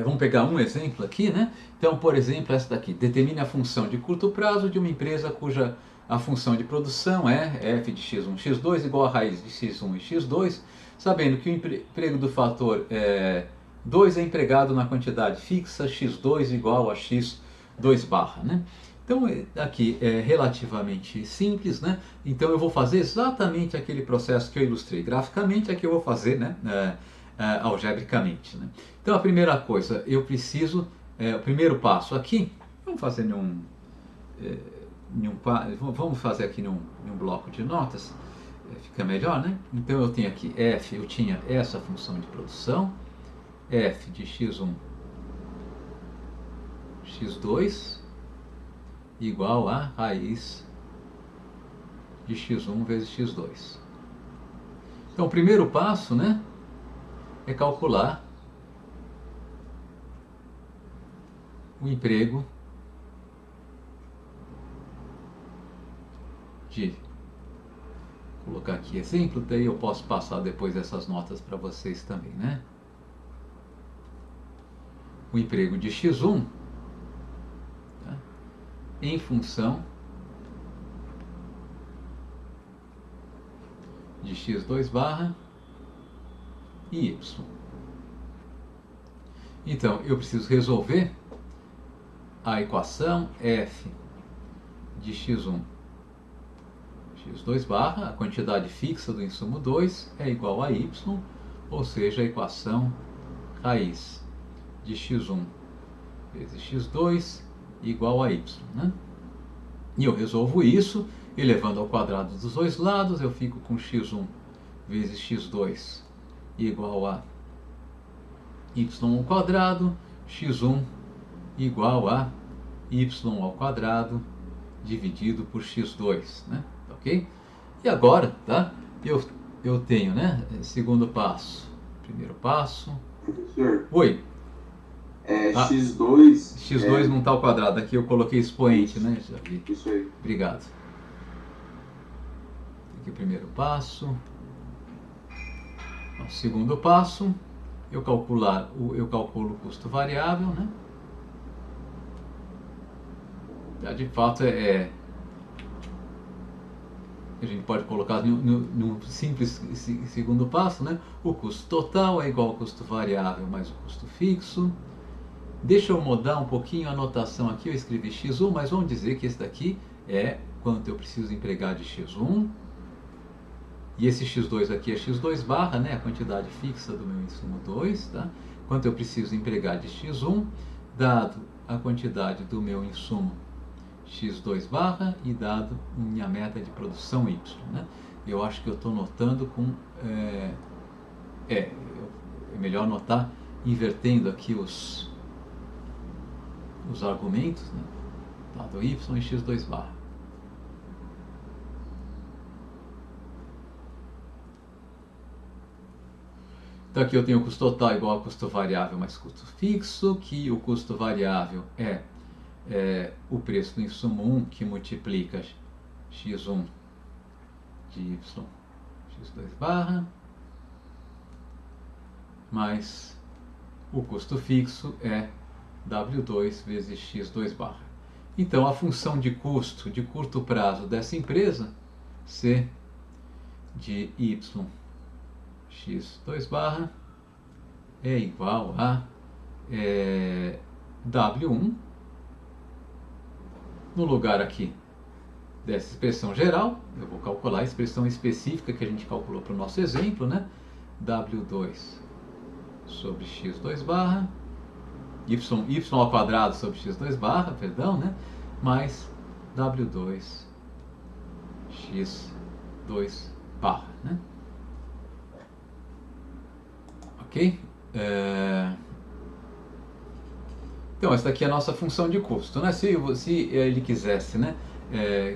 [SPEAKER 1] Vamos pegar um exemplo aqui, né? Então, por exemplo, essa daqui. Determine a função de curto prazo de uma empresa cuja a função de produção é f de x1, x2 igual a raiz de x1 e x2, sabendo que o emprego do fator 2 é empregado na quantidade fixa x2 igual a x2 barra, né? Então, aqui é relativamente simples, né? Então, eu vou fazer exatamente aquele processo que eu ilustrei graficamente, é que eu vou fazer, né? Algebricamente, né? Então, a primeira coisa, eu preciso, o primeiro passo aqui, vamos fazer vamos fazer aqui num bloco de notas, fica melhor, né? Então, eu tenho aqui f, eu tinha essa função de produção, f de x1, x2, igual a raiz de x1 vezes x2. Então, o primeiro passo, né, é calcular o emprego de, vou colocar aqui exemplo, daí eu posso passar depois essas notas para vocês também, né? O emprego de x1, tá, em função de x2 barra e y. Então, eu preciso resolver a equação f de x1, x2 barra, a quantidade fixa do insumo 2 é igual a y, ou seja, a equação raiz de x1 vezes x2 igual a y, né? E eu resolvo isso, elevando ao quadrado dos dois lados, eu fico com x1 vezes x2 igual a y ao quadrado, x1 igual a y ao quadrado dividido por x2, né? Ok? E agora, tá? Eu tenho, né? Segundo passo, primeiro passo.
[SPEAKER 2] Professor,
[SPEAKER 1] Oi.
[SPEAKER 2] x2...
[SPEAKER 1] x2 não está ao quadrado, aqui eu coloquei expoente, né? Já vi.
[SPEAKER 2] Isso aí.
[SPEAKER 1] Obrigado. Aqui o primeiro passo. O segundo passo, eu calculo o custo variável, né? De fato a gente pode colocar num simples segundo passo, né? O custo total é igual ao custo variável mais o custo fixo. Deixa eu mudar um pouquinho a notação aqui, eu escrevi x1, mas vamos dizer que esse daqui é quanto eu preciso empregar de x1. E esse x2 aqui é x2 barra, né? A quantidade fixa do meu insumo 2, tá? Quanto eu preciso empregar de x1, dado a quantidade do meu insumo x2 barra e dado minha meta de produção y, né? Eu acho que eu estou notando com é melhor notar invertendo aqui os argumentos, né? Dado y e x2 barra. Então aqui eu tenho o custo total igual a custo variável mais custo fixo, que o custo variável é o preço do insumo 1 que multiplica x1 de y x2 barra mais o custo fixo é W2 vezes x2 barra. Então a função de custo de curto prazo dessa empresa, C de y x2 barra, é igual a W1, no lugar aqui dessa expressão geral, eu vou calcular a expressão específica que a gente calculou para o nosso exemplo, né? W2 sobre x2 barra, y ao quadrado sobre x2 barra, perdão, né? Mais W2 x2 barra, né? Ok? Então, essa daqui é a nossa função de custo, né? Se ele quisesse, né,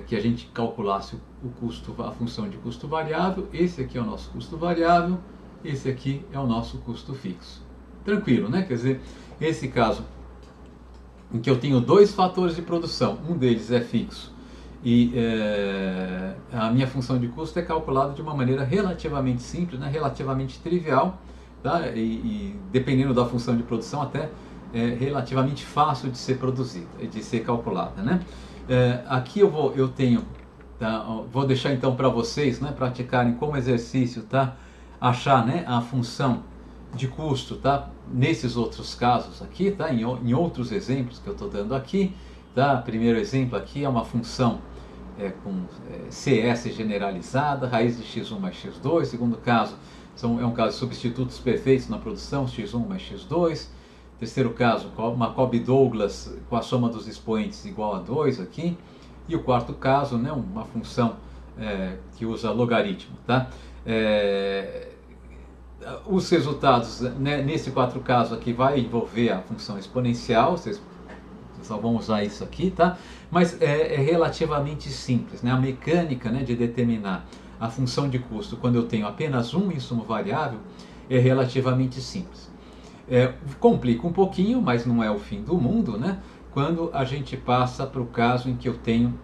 [SPEAKER 1] que a gente calculasse o custo, a função de custo variável, esse aqui é o nosso custo variável, esse aqui é o nosso custo fixo. Tranquilo, né? Quer dizer, esse caso em que eu tenho dois fatores de produção, um deles é fixo e a minha função de custo é calculada de uma maneira relativamente simples, né? Relativamente trivial, tá? E dependendo da função de produção até relativamente fácil de ser produzida, de ser calculada, né? Aqui eu tenho, tá? Vou deixar então para vocês, né, praticarem como exercício, tá? Achar, né, a função de custo, tá? Nesses outros casos aqui, tá? Em outros exemplos que eu estou dando aqui, tá? Primeiro exemplo aqui é uma função com CS generalizada, raiz de x1 mais x2. Segundo caso, é um caso de substitutos perfeitos na produção, x1 mais x2. Terceiro caso, uma Cobb-Douglas com a soma dos expoentes igual a 2 aqui. E o quarto caso, né, uma função que usa logaritmo, tá? Os resultados, né, nesse quatro casos aqui vai envolver a função exponencial, vocês só vão usar isso aqui, tá? Mas é relativamente simples, né? A mecânica, né, de determinar a função de custo quando eu tenho apenas um insumo variável é relativamente simples. Complica um pouquinho, mas não é o fim do mundo, né? Quando a gente passa para o caso em que eu tenho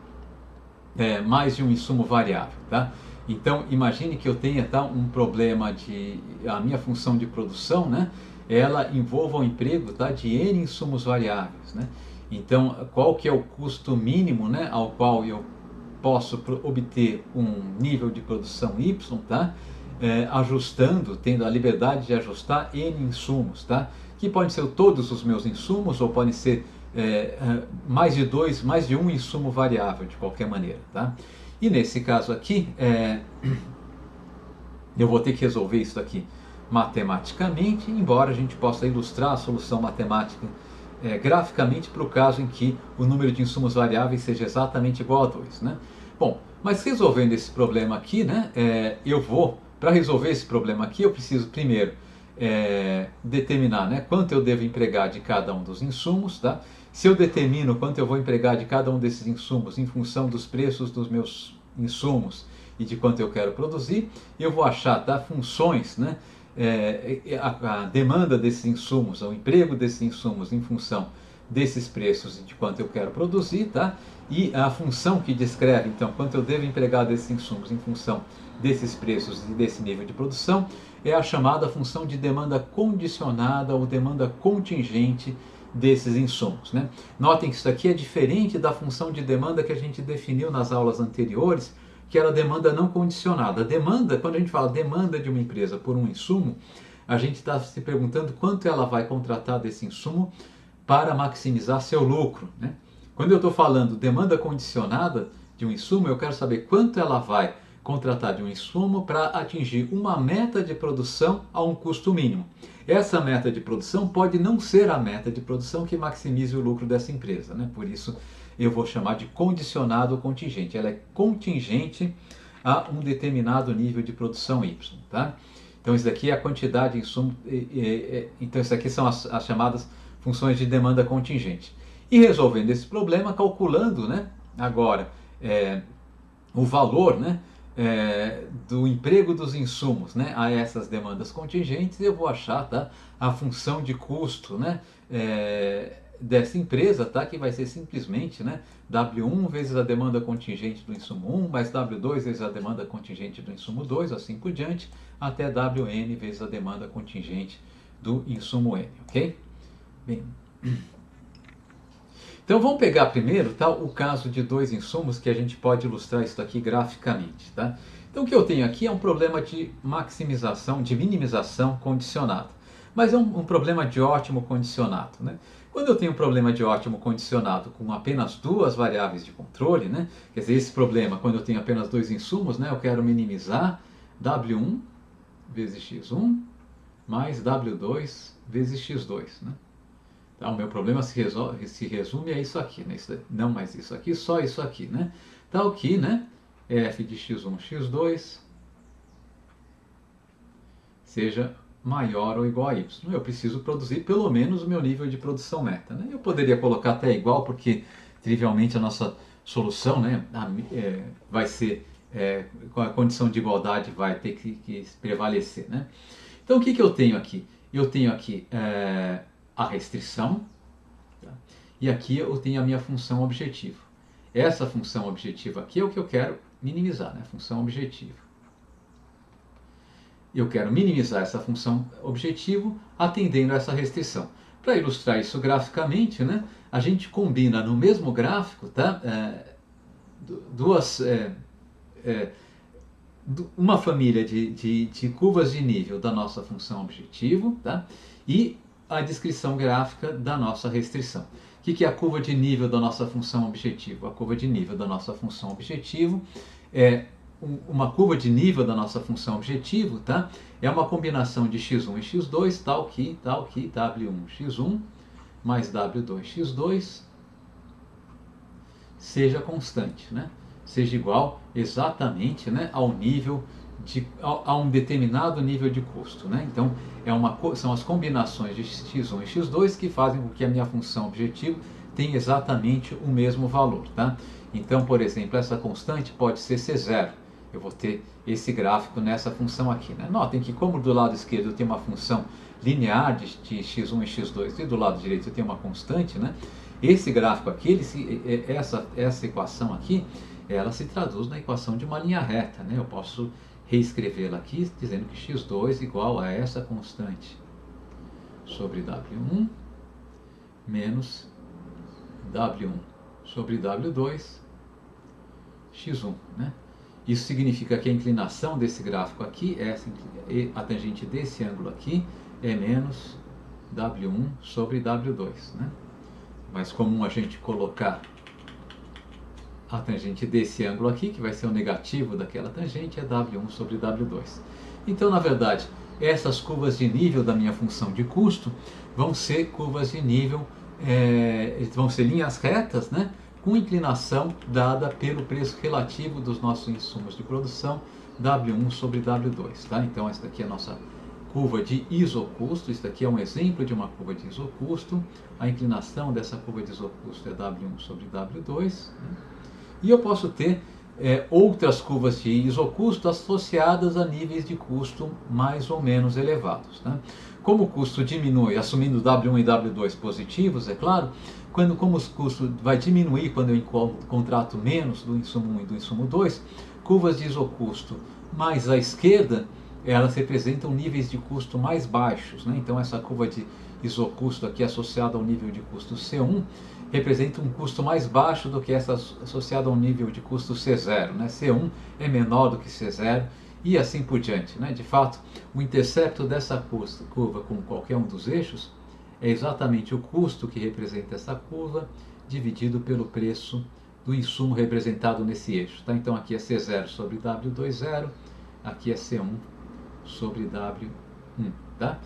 [SPEAKER 1] mais de um insumo variável, tá? Então imagine que eu tenha, tá, um problema de a minha função de produção, né? Ela envolva o emprego, tá, de N insumos variáveis, né? Então qual que é o custo mínimo, né, ao qual eu posso obter um nível de produção Y, tá? Ajustando, tendo a liberdade de ajustar N insumos, tá? Que podem ser todos os meus insumos ou podem ser mais de um insumo variável de qualquer maneira, tá? E nesse caso aqui, eu vou ter que resolver isso aqui matematicamente, embora a gente possa ilustrar a solução matemática graficamente para o caso em que o número de insumos variáveis seja exatamente igual a 2, né? Bom, mas resolvendo esse problema aqui, né, para resolver esse problema aqui, eu preciso primeiro determinar, né, quanto eu devo empregar de cada um dos insumos, tá? Se eu determino quanto eu vou empregar de cada um desses insumos em função dos preços dos meus insumos e de quanto eu quero produzir, eu vou achar, tá, funções, né, a demanda desses insumos, o emprego desses insumos em função desses preços e de quanto eu quero produzir, tá? E a função que descreve, então, quanto eu devo empregar desses insumos em função desses preços e desse nível de produção, é a chamada função de demanda condicionada ou demanda contingente desses insumos, né? Notem que isso aqui é diferente da função de demanda que a gente definiu nas aulas anteriores, que era a demanda não condicionada. A demanda, quando a gente fala demanda de uma empresa por um insumo, a gente está se perguntando quanto ela vai contratar desse insumo para maximizar seu lucro, né? Quando eu estou falando demanda condicionada de um insumo, eu quero saber quanto ela vai contratar de um insumo para atingir uma meta de produção a um custo mínimo. Essa meta de produção pode não ser a meta de produção que maximize o lucro dessa empresa, né? Por isso eu vou chamar de condicionado ou contingente. Ela é contingente a um determinado nível de produção Y, tá? Então isso daqui é a quantidade de insumo, então isso aqui são as chamadas funções de demanda contingente. E resolvendo esse problema, calculando, né, agora o valor, né, do emprego dos insumos, né, a essas demandas contingentes, eu vou achar, tá, a função de custo, né, dessa empresa, tá, que vai ser simplesmente, né, W1 vezes a demanda contingente do insumo 1 mais W2 vezes a demanda contingente do insumo 2, assim por diante, até WN vezes a demanda contingente do insumo N, ok? Bem, Então vamos pegar primeiro, tá, o caso de dois insumos que a gente pode ilustrar isso aqui graficamente. Tá? Então o que eu tenho aqui é um problema de maximização, de minimização condicionado. Mas é um problema de ótimo condicionado. Né? Quando eu tenho um problema de ótimo condicionado com apenas duas variáveis de controle, né? Quer dizer, esse problema, quando eu tenho apenas dois insumos, né? Eu quero minimizar W1 vezes X1 mais W2 vezes X2. Né? Tá, o meu problema se resume a isso aqui, né? Não mais isso aqui, só isso aqui, né? Tal que, né, f de x1, x2 seja maior ou igual a y. Eu preciso produzir pelo menos o meu nível de produção meta. Né? Eu poderia colocar até igual, porque trivialmente a nossa solução, né, vai ser, com a condição de igualdade vai ter que prevalecer. Né? Então o que eu tenho aqui? Eu tenho aqui a restrição, tá? E aqui eu tenho a minha função objetivo. Essa função objetiva aqui é o que eu quero minimizar, né? Função objetivo. Eu quero minimizar essa função objetivo atendendo a essa restrição. Para ilustrar isso graficamente, né, a gente combina no mesmo gráfico, tá, uma família de curvas de nível da nossa função objetivo, tá, e a descrição gráfica da nossa restrição. O que é a curva de nível da nossa função objetivo? A curva de nível da nossa função objetivo é uma curva de nível da nossa função objetivo, tá? É uma combinação de x1 e x2, tal que w1x1 mais w2x2 seja constante, né? Seja igual exatamente, né, ao nível a um determinado nível de custo. Né? Então, são as combinações de x1 e x2 que fazem com que a minha função objetivo tenha exatamente o mesmo valor. Tá? Então, por exemplo, essa constante pode ser C0. Eu vou ter esse gráfico nessa função aqui. Né? Notem que como do lado esquerdo eu tenho uma função linear de x1 e x2 e do lado direito eu tenho uma constante, né? Esse gráfico aqui, essa equação aqui, ela se traduz na equação de uma linha reta. Né? Eu posso reescrevê-la aqui dizendo que x2 igual a essa constante sobre W1 menos W1 sobre W2 x1. Né? Isso significa que a inclinação desse gráfico aqui, a tangente desse ângulo aqui, é menos W1 sobre W2. Né? Mais comum a gente colocar a tangente desse ângulo aqui, que vai ser o negativo daquela tangente, é W1 sobre W2. Então, na verdade, essas curvas de nível da minha função de custo vão ser curvas de nível, vão ser linhas retas, né, com inclinação dada pelo preço relativo dos nossos insumos de produção, W1 sobre W2. Tá? Então, essa daqui é a nossa curva de isocusto. Isso aqui é um exemplo de uma curva de isocusto. A inclinação dessa curva de isocusto é W1 sobre W2. Né? E eu posso ter outras curvas de isocusto associadas a níveis de custo mais ou menos elevados. Né? Como o custo diminui, assumindo W1 e W2 positivos, é claro, como o custo vai diminuir quando eu contrato menos do insumo 1 e do insumo 2, curvas de isocusto mais à esquerda, elas representam níveis de custo mais baixos. Né? Então essa curva de isocusto aqui associada ao nível de custo C1 representa um custo mais baixo do que essa associada ao nível de custo C0. Né? C1 é menor do que C0 e assim por diante. Né? De fato, o intercepto dessa curva com qualquer um dos eixos é exatamente o custo que representa essa curva dividido pelo preço do insumo representado nesse eixo. Tá? Então aqui é C0 sobre W20, aqui é C1 sobre W1. Tá?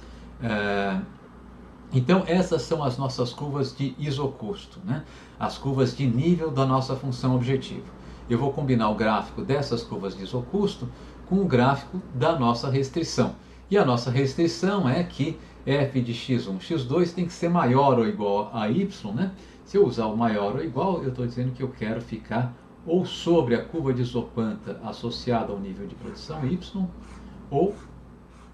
[SPEAKER 1] Então essas são as nossas curvas de isocusto, né? As curvas de nível da nossa função objetivo. Eu vou combinar o gráfico dessas curvas de isocusto com o gráfico da nossa restrição. E a nossa restrição é que f de x1, x2 tem que ser maior ou igual a y. Né? Se eu usar o maior ou igual, eu estou dizendo que eu quero ficar ou sobre a curva de Isopanta associada ao nível de produção y, ou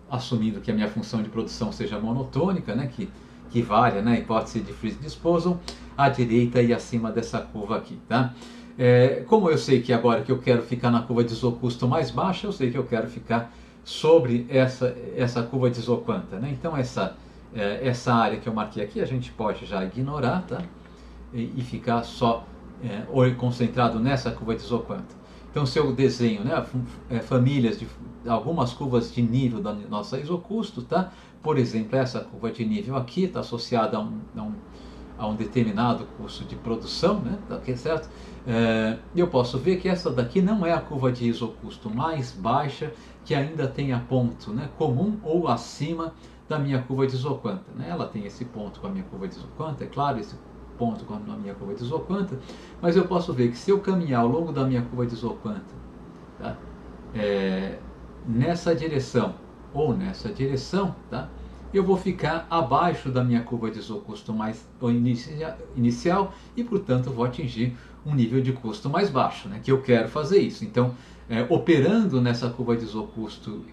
[SPEAKER 1] assumindo que a minha função de produção seja monotônica, né, que varia na hipótese de Freeze Disposal, à direita e acima dessa curva aqui. Tá? Como eu sei que agora que eu quero ficar na curva de isocusto mais baixa, eu sei que eu quero ficar sobre essa curva de Isopanta. Né? Então essa área que eu marquei aqui a gente pode já ignorar. Tá? e ficar só concentrado nessa curva de isocanta. Então, se eu desenho, né, famílias de algumas curvas de nível da nossa isocusto, tá? Por exemplo, essa curva de nível aqui está associada a um determinado custo de produção, né? Tá aqui, certo? Eu posso ver que essa daqui não é a curva de isocusto mais baixa, que ainda tenha ponto, né, comum ou acima da minha curva de isocanta, né? Ela tem esse ponto com a minha curva de isocanta, é claro, esse ponto com a minha curva de isocanta, mas eu posso ver que se eu caminhar ao longo da minha curva de isocanta, tá? Nessa direção ou nessa direção, tá? Eu vou ficar abaixo da minha curva de isocusto mais inicial e, portanto, vou atingir um nível de custo mais baixo, né? Que eu quero fazer isso. Então, operando nessa curva de isocusto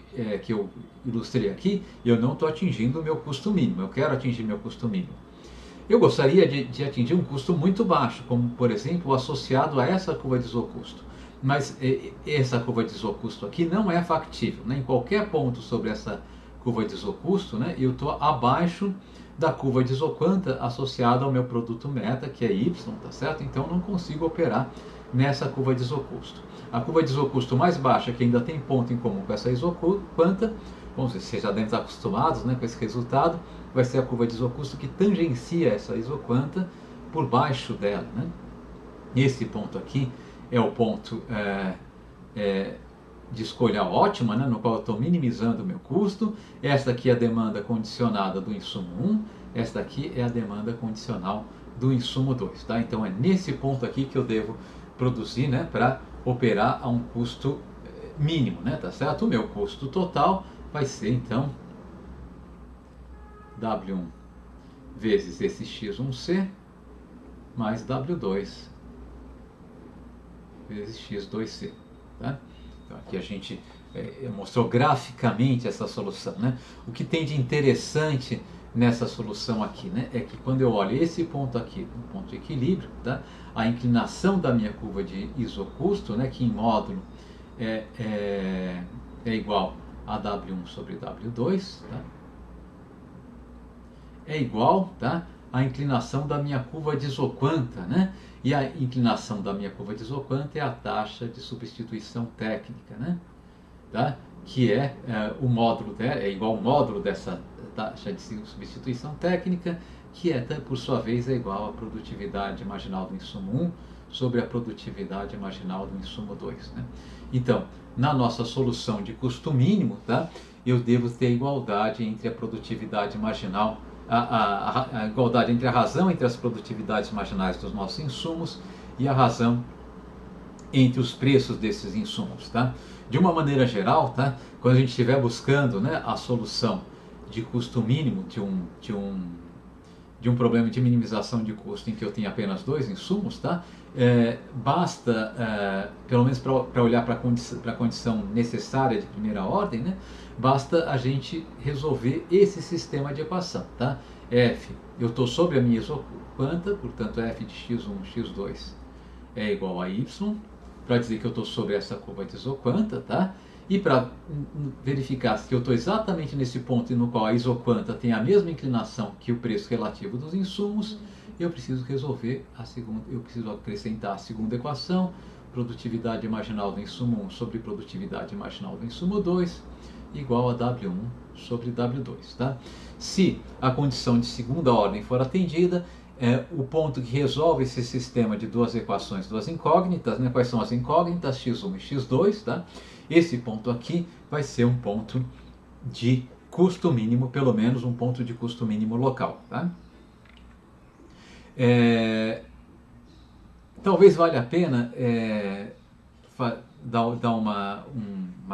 [SPEAKER 1] que eu ilustrei aqui, eu não estou atingindo o meu custo mínimo, eu quero atingir meu custo mínimo. Eu gostaria de atingir um custo muito baixo, como, por exemplo, associado a essa curva de isocusto. Mas essa curva de isocusto aqui não é factível, né? Em qualquer ponto sobre essa curva de isocusto, né, eu estou abaixo da curva de isocanta associada ao meu produto meta, que é Y, tá certo? Então não consigo operar nessa curva de isocusto. A curva de isocusto mais baixa, que ainda tem ponto em comum com essa isocanta, bom, vocês já devem estar acostumados, né, com esse resultado, vai ser a curva de isocusto que tangencia essa isocanta por baixo dela, né? Esse ponto aqui é o ponto de escolha ótima, né, no qual eu estou minimizando o meu custo. Esta aqui é a demanda condicionada do insumo 1, esta aqui é a demanda condicional do insumo 2. Tá? Então é nesse ponto aqui que eu devo produzir, né, para operar a um custo mínimo, né, tá certo? O meu custo total vai ser então W1 vezes esse X1C mais W2 vezes X2C. Tá? Então, aqui a gente mostrou graficamente essa solução, né? O que tem de interessante nessa solução aqui, né, é que quando eu olho esse ponto aqui, um ponto de equilíbrio, tá? A inclinação da minha curva de isocusto, né, que em módulo é igual a W1 sobre W2, tá? É igual, tá, à inclinação da minha curva de isocanta, né? E a inclinação da minha curva de isocanta é a taxa de substituição técnica, né? Tá? Que o módulo dela, é igual ao módulo dessa taxa de substituição técnica, que por sua vez é igual à produtividade marginal do insumo 1 sobre a produtividade marginal do insumo 2. Né? Então, na nossa solução de custo mínimo, tá, eu devo ter igualdade entre a produtividade marginal, a igualdade entre a razão entre as produtividades marginais dos nossos insumos e a razão entre os preços desses insumos, tá? De uma maneira geral, tá? Quando a gente estiver buscando, né, a solução de custo mínimo de um problema de minimização de custo em que eu tenho apenas dois insumos, tá? Basta, pelo menos para olhar para a condição necessária de primeira ordem, né? Basta a gente resolver esse sistema de equação, tá? F, eu estou sobre a minha isocanta, portanto f de x1, x2 é igual a y, para dizer que eu estou sobre essa curva de isocanta, tá? E para verificar que eu estou exatamente nesse ponto no qual a isocanta tem a mesma inclinação que o preço relativo dos insumos, eu preciso resolver eu preciso acrescentar a segunda equação, produtividade marginal do insumo 1 sobre produtividade marginal do insumo 2, igual a W1 sobre W2. Tá? Se a condição de segunda ordem for atendida, o ponto que resolve esse sistema de duas equações, duas incógnitas, né? Quais são as incógnitas? x1 e x2. Tá? Esse ponto aqui vai ser um ponto de custo mínimo, pelo menos um ponto de custo mínimo local. Tá? Talvez valha a pena dar uma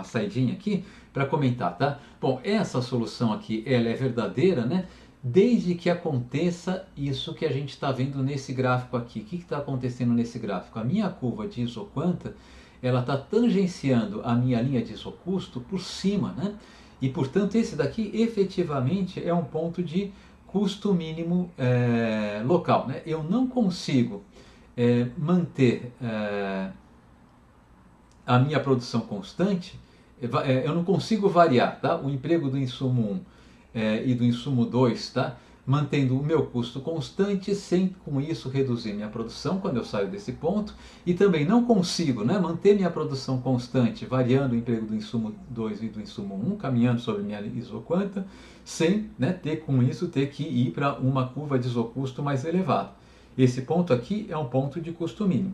[SPEAKER 1] saidinha aqui para comentar, tá? Bom, essa solução aqui, ela é verdadeira, né? Desde que aconteça isso que a gente está vendo nesse gráfico aqui. O que está acontecendo nesse gráfico? A minha curva de isocanta, ela está tangenciando a minha linha de isocusto por cima, né? E, portanto, esse daqui efetivamente é um ponto de custo mínimo local, né? Eu não consigo manter a minha produção constante, eu não consigo variar, tá? O emprego do insumo 1 e do insumo 2, tá? mantendo o meu custo constante, sem com isso reduzir minha produção quando eu saio desse ponto, e também não consigo, né, manter minha produção constante, variando o emprego do insumo 2 e do insumo 1, caminhando sobre minha isoquanta, sem, né, ter com isso ter que ir para uma curva de isocusto mais elevada. Esse ponto aqui é um ponto de custo mínimo.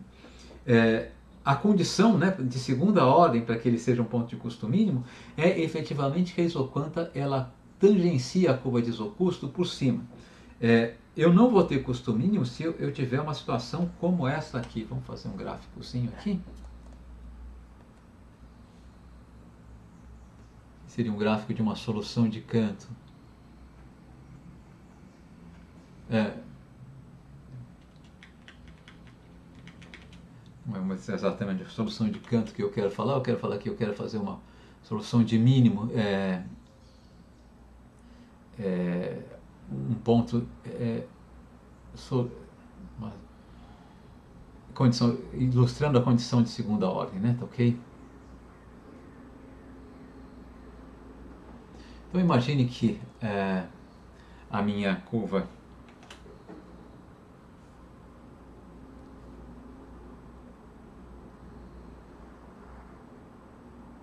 [SPEAKER 1] A condição, né, de segunda ordem para que ele seja um ponto de custo mínimo é efetivamente que a isoquanta ela tangencia a curva de isocusto por cima. Eu não vou ter custo mínimo se eu tiver uma situação como essa aqui. Vamos fazer um gráficozinho aqui. Seria um gráfico de uma solução de canto. Não é exatamente a solução de canto que eu quero falar. Eu quero falar que eu quero fazer uma solução de mínimo. Um ponto uma condição, ilustrando a condição de segunda ordem, né? Tá ok? Então imagine que a minha curva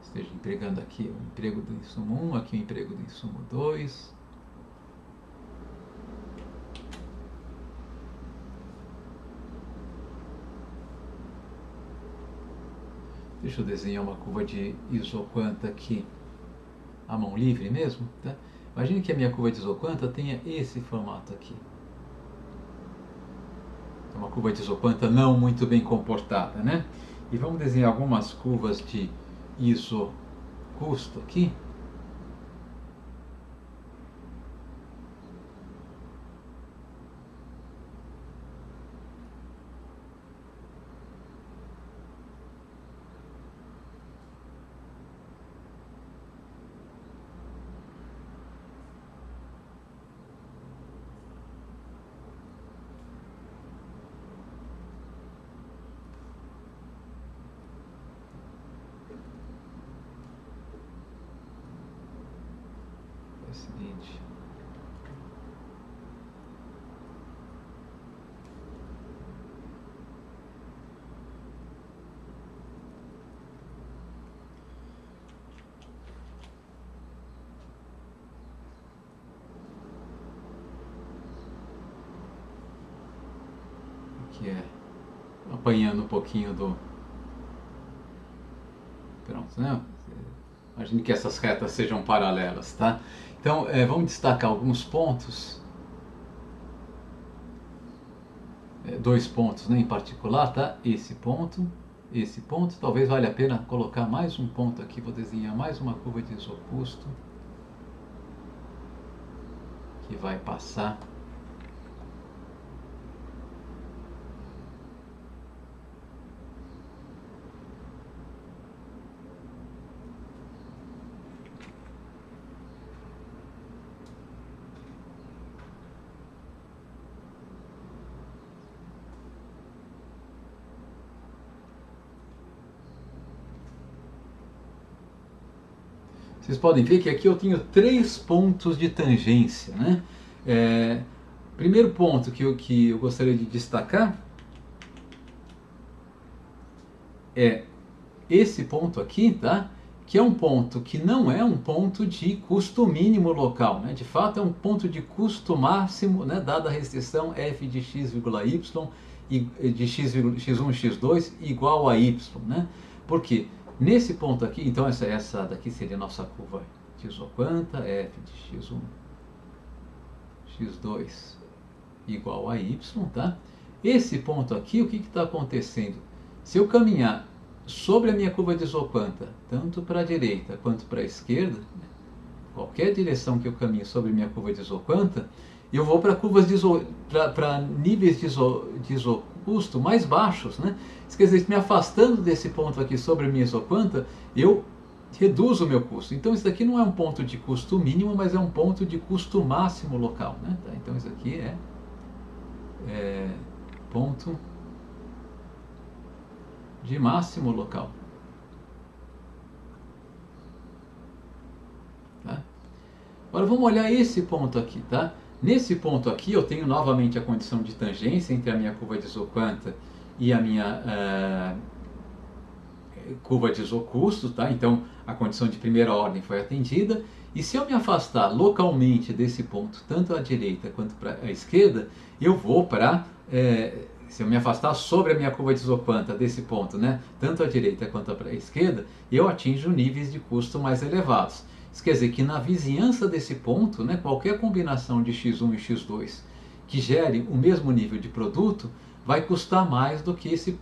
[SPEAKER 1] esteja empregando aqui o emprego do insumo 1, aqui o emprego do insumo 2. Deixa eu desenhar uma curva de isoquanta aqui à mão livre mesmo. Tá? Imagine que a minha curva de isoquanta tenha esse formato aqui. É uma curva de isoquanta não muito bem comportada, né? E vamos desenhar algumas curvas de isocusto aqui. Seguinte. Aqui apanhando um pouquinho do... Pronto, né? Imagine que essas retas sejam paralelas, tá? Então, vamos destacar alguns pontos, dois pontos, né, em particular, tá? Esse ponto, talvez valha a pena colocar mais um ponto aqui, vou desenhar mais uma curva de isocusto, que vai passar Vocês podem ver que aqui eu tenho 3 pontos de tangência, né? Primeiro ponto que eu gostaria de destacar é esse ponto aqui, tá? Que é um ponto que não é um ponto de custo mínimo local, né? De fato é um ponto de custo máximo, né? Dada a restrição f de x, y e de x1 e x2 igual a y, né? Por quê? Nesse ponto aqui, então essa daqui seria a nossa curva de isoquanta, f de x1, x2 igual a y, tá? Esse ponto aqui, o que está acontecendo? Se eu caminhar sobre a minha curva de isoquanta, tanto para a direita quanto para a esquerda, qualquer direção que eu caminhe sobre a minha curva de isoquanta, eu vou para curvas para níveis de isocusto mais baixos, né? Isso quer dizer, me afastando desse ponto aqui sobre a minha isoquanta, eu reduzo o meu custo. Então isso aqui não é um ponto de custo mínimo, mas é um ponto de custo máximo local, né? Tá? Então isso aqui é ponto de máximo local. Tá? Agora vamos olhar esse ponto aqui, tá? Nesse ponto aqui eu tenho novamente a condição de tangência entre a minha curva de isoquanta e a minha curva de isocusto, tá? Então a condição de primeira ordem foi atendida. E se eu me afastar localmente desse ponto, tanto à direita quanto para a esquerda, eu vou para... se eu me afastar sobre a minha curva de isoquanta desse ponto, né, tanto à direita quanto para a esquerda, eu atinjo níveis de custo mais elevados. Isso quer dizer que na vizinhança desse ponto, né, qualquer combinação de x1 e x2 que gere o mesmo nível de produto vai custar mais do que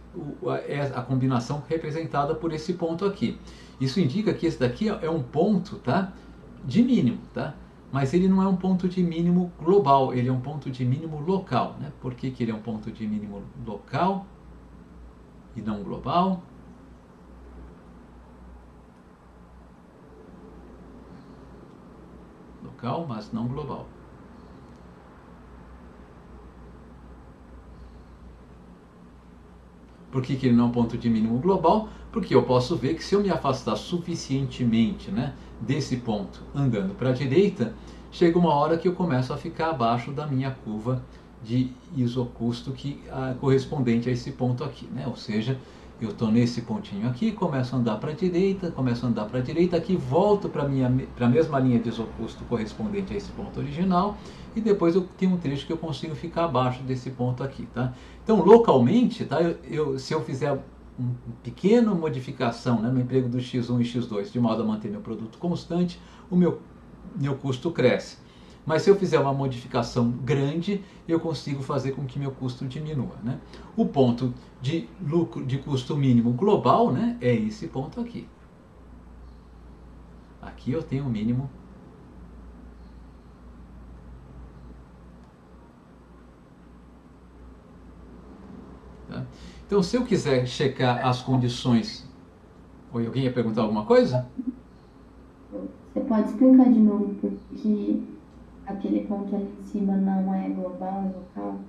[SPEAKER 1] a combinação representada por esse ponto aqui. Isso indica que esse daqui é um ponto, tá, de mínimo, tá? Mas ele não é um ponto de mínimo global, ele é um ponto de mínimo local, né? Por que ele é um ponto de mínimo local e não global? Local, mas não global. Por que ele não é um ponto de mínimo global? Porque eu posso ver que se eu me afastar suficientemente, né, desse ponto andando para a direita, chega uma hora que eu começo a ficar abaixo da minha curva de isocusto correspondente a esse ponto aqui, né? Ou seja, eu estou nesse pontinho aqui, começo a andar para a direita, aqui volto para a mesma linha de isocusto correspondente a esse ponto original, e depois eu tenho um trecho que eu consigo ficar abaixo desse ponto aqui, tá? Então, localmente, tá, se eu fizer uma pequena modificação, né, no emprego do x1 e x2, de modo a manter meu produto constante, o meu custo cresce. Mas se eu fizer uma modificação grande, eu consigo fazer com que meu custo diminua, né? O ponto de lucro de custo mínimo global, né, é esse ponto aqui. Aqui eu tenho o mínimo. Tá? Então, se eu quiser checar as condições... Oi, alguém ia perguntar alguma coisa?
[SPEAKER 2] Você pode explicar de novo porque aquele ponto ali em cima não é global, é local?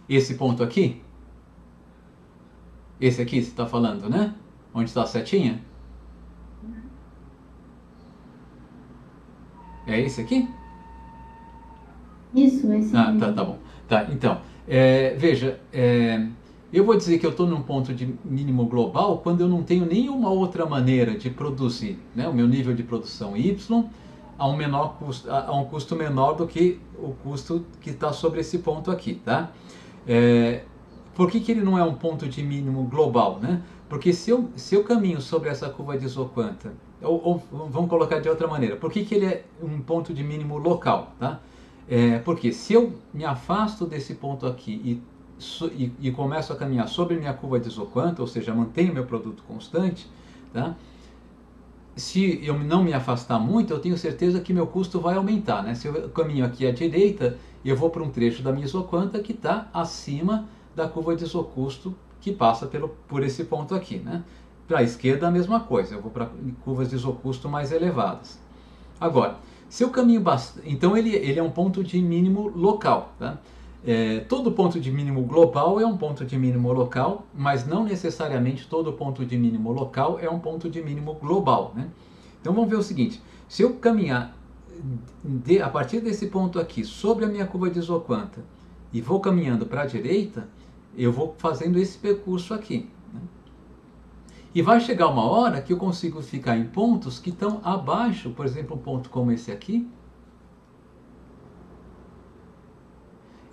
[SPEAKER 1] Esse ponto aqui? Esse aqui você está falando, né? Onde está a setinha? É esse aqui?
[SPEAKER 2] Isso, esse
[SPEAKER 1] Ah,
[SPEAKER 2] mesmo.
[SPEAKER 1] tá bom. Tá, então, veja, eu vou dizer que eu estou num ponto de mínimo global quando eu não tenho nenhuma outra maneira de produzir, né, o meu nível de produção Y a um custo menor do que o custo que está sobre esse ponto aqui, tá? Por que ele não é um ponto de mínimo global, né? Porque se eu caminho sobre essa curva de isoquanta, ou vamos colocar de outra maneira, por que ele é um ponto de mínimo local, tá? Porque se eu me afasto desse ponto aqui e começo a caminhar sobre minha curva de isoquanta, ou seja, mantenho meu produto constante, tá? Se eu não me afastar muito, eu tenho certeza que meu custo vai aumentar, né? Se eu caminho aqui à direita, eu vou para um trecho da minha isoquanta que está acima da curva de isocusto que passa por esse ponto aqui, né? Para a esquerda a mesma coisa, eu vou para curvas de isocusto mais elevadas. Agora, se eu caminho bastante, então ele é um ponto de mínimo local, tá? Todo ponto de mínimo global é um ponto de mínimo local, mas não necessariamente todo ponto de mínimo local é um ponto de mínimo global, né? Então vamos ver o seguinte, se eu caminhar a partir desse ponto aqui sobre a minha curva de isoquanta e vou caminhando para a direita, eu vou fazendo esse percurso aqui, né? E vai chegar uma hora que eu consigo ficar em pontos que estão abaixo, por exemplo, um ponto como esse aqui,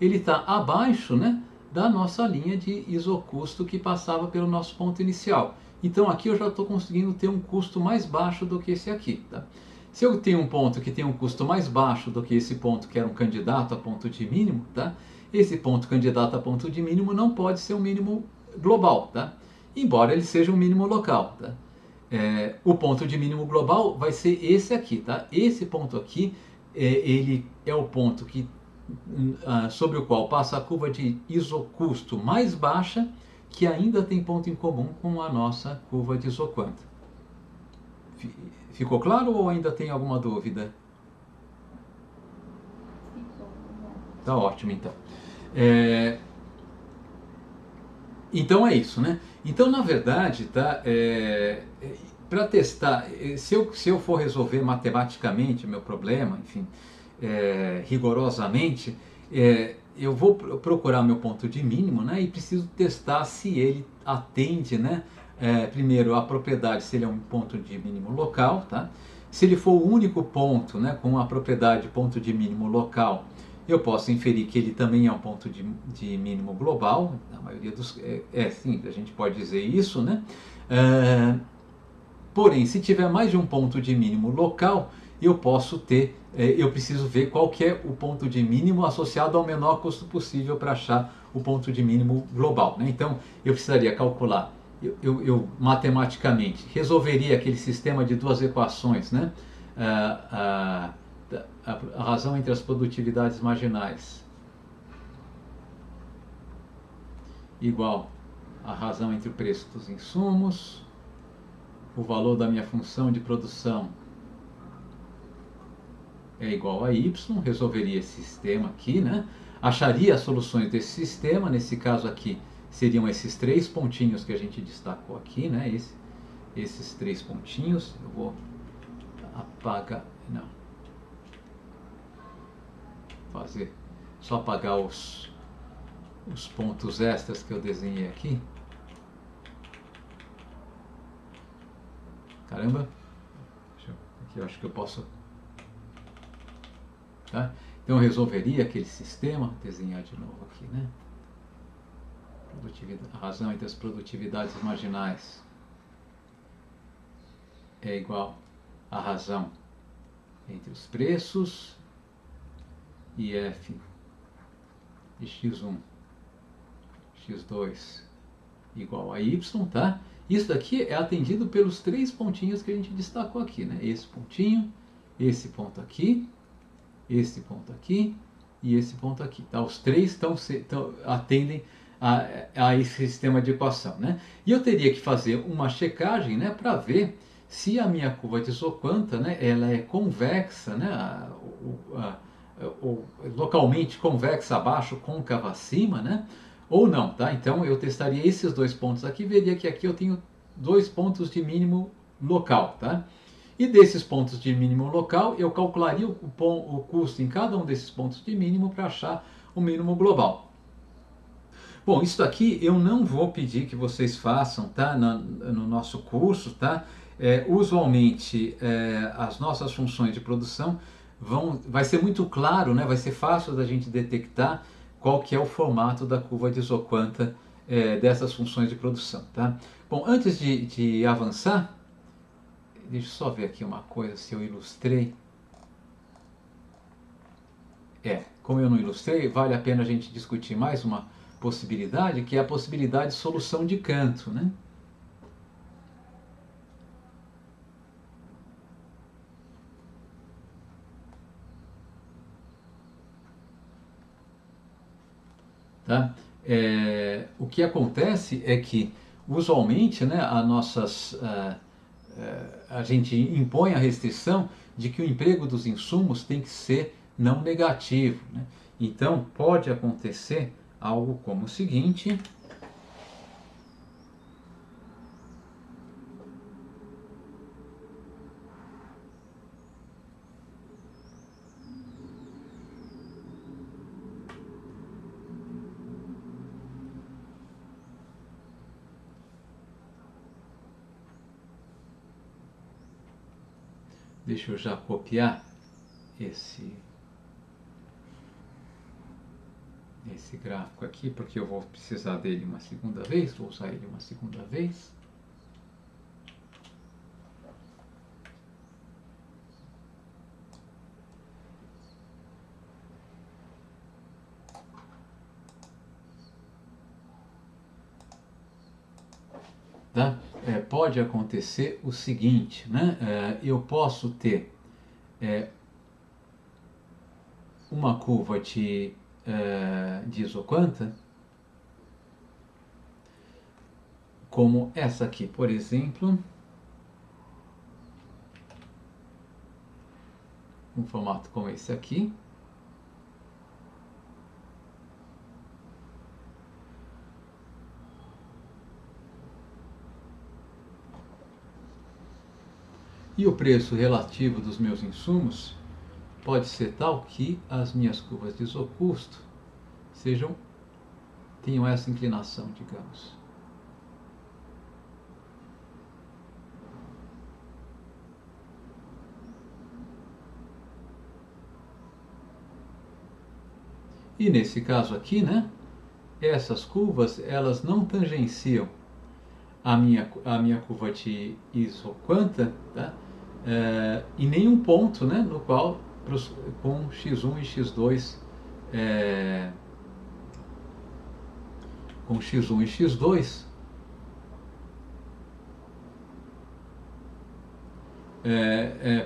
[SPEAKER 1] ele está abaixo, né, da nossa linha de isocusto que passava pelo nosso ponto inicial. Então aqui eu já estou conseguindo ter um custo mais baixo do que esse aqui, tá? Se eu tenho um ponto que tem um custo mais baixo do que esse ponto que era um candidato a ponto de mínimo, tá? Esse ponto candidato a ponto de mínimo não pode ser um mínimo global, tá? Embora ele seja um mínimo local, tá? O ponto de mínimo global vai ser esse aqui, tá? Esse ponto aqui, ele é o ponto sobre o qual passa a curva de isocusto mais baixa, que ainda tem ponto em comum com a nossa curva de isoquanta. Ficou claro ou ainda tem alguma dúvida? Tá ótimo, então. Então é isso, né? Então, na verdade, tá? Para testar, se eu for resolver matematicamente o meu problema, enfim, rigorosamente, eu vou procurar meu ponto de mínimo, né, e preciso testar se ele atende, né, primeiro a propriedade, se ele é um ponto de mínimo local, tá? Se ele for o único ponto, né, com a propriedade ponto de mínimo local, eu posso inferir que ele também é um ponto de mínimo global. Na maioria dos... sim, a gente pode dizer isso, né? Porém, se tiver mais de um ponto de mínimo local, eu posso ter... eu preciso ver qual que é o ponto de mínimo associado ao menor custo possível para achar o ponto de mínimo global, né? Então, eu precisaria calcular... Eu matematicamente resolveria aquele sistema de duas equações, né? A razão entre as produtividades marginais igual a razão entre o preço dos insumos, o valor da minha função de produção é igual a y, resolveria esse sistema aqui, né? Acharia as soluções desse sistema, nesse caso aqui seriam esses três pontinhos que a gente destacou aqui, né? Esses três pontinhos, eu vou apagar, não, fazer, só apagar os pontos extras que eu desenhei aqui. Caramba, aqui eu acho que eu posso, tá? Então eu resolveria aquele sistema, desenhar de novo aqui, né? A razão entre as produtividades marginais é igual à razão entre os preços e f de x1, x2 igual a y, tá? Isso daqui é atendido pelos três pontinhos que a gente destacou aqui, né? Esse pontinho, esse ponto aqui, esse ponto aqui e esse ponto aqui, tá? Os três atendem a esse sistema de equação, né? E eu teria que fazer uma checagem, né, para ver se a minha curva de Isoquanta, né, ela é convexa, né, localmente convexa abaixo, côncava acima, né, ou não, tá? Então eu testaria esses dois pontos aqui, veria que aqui eu tenho dois pontos de mínimo local, tá? E desses pontos de mínimo local, eu calcularia o custo em cada um desses pontos de mínimo para achar o mínimo global. Bom, isso aqui eu não vou pedir que vocês façam, tá? No nosso curso, tá? Usualmente, as nossas funções de produção vai ser muito claro, né? Vai ser fácil da gente detectar qual que é o formato da curva de Isoquanta dessas funções de produção, tá? Bom, antes de avançar, deixa eu só ver aqui uma coisa, se eu ilustrei. Como eu não ilustrei, vale a pena a gente discutir mais uma possibilidade, que é a possibilidade de solução de canto, né? Tá? O que acontece é que, usualmente, né, a gente impõe a restrição de que o emprego dos insumos tem que ser não negativo, né? Então, pode acontecer algo como o seguinte. Deixa eu já copiar esse gráfico aqui, porque eu vou precisar dele uma segunda vez, vou usar ele uma segunda vez. Tá? Pode acontecer o seguinte, né? Eu posso ter uma curva de Isoquanta como essa aqui, por exemplo, um formato como esse aqui. E o preço relativo dos meus insumos pode ser tal que as minhas curvas de isocusto tenham essa inclinação, digamos. E nesse caso aqui, né, essas curvas, elas não tangenciam a minha curva de isoquanta, tá? Em nenhum ponto, né, no qual com x1 e x2 com x1 e x2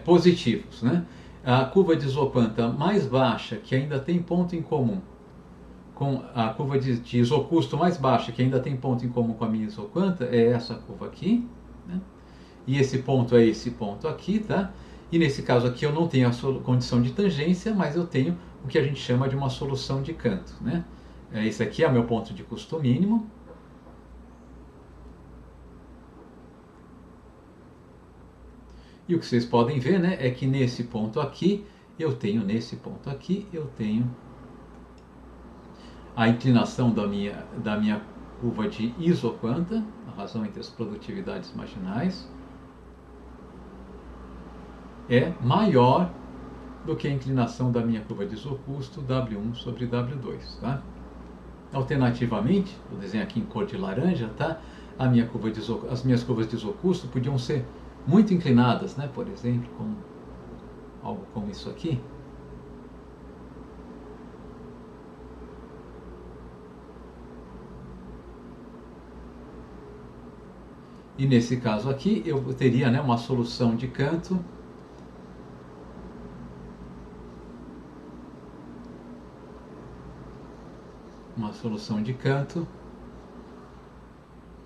[SPEAKER 1] positivos, né? A curva de isoquanta mais baixa, que ainda tem ponto em comum com a curva de isocusto mais baixa, que ainda tem ponto em comum com a minha isoquanta, é essa curva aqui, né? E esse ponto é esse ponto aqui, tá? E nesse caso aqui eu não tenho a condição de tangência, mas eu tenho o que a gente chama de uma solução de canto, né? Esse aqui é o meu ponto de custo mínimo. E o que vocês podem ver, né, é que nesse ponto aqui, nesse ponto aqui, eu tenho a inclinação da minha curva de isoquanta, a razão entre as produtividades marginais, é maior do que a inclinação da minha curva de isocusto W1 sobre W2, tá? Alternativamente, vou desenhar aqui em cor de laranja, tá? As minhas curvas de isocusto podiam ser muito inclinadas, né? Por exemplo, com algo como isso aqui. E nesse caso aqui eu teria, né, uma solução de canto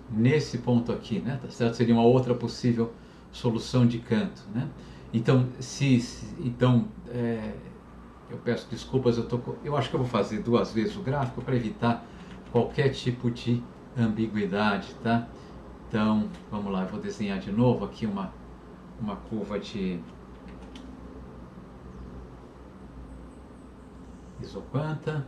[SPEAKER 1] nesse ponto aqui, né? Tá certo? Seria uma outra possível solução de canto, né? Então, eu peço desculpas, eu acho que eu vou fazer 2 vezes o gráfico para evitar qualquer tipo de ambiguidade, tá? Então, vamos lá, eu vou desenhar de novo aqui uma curva de isoquanta.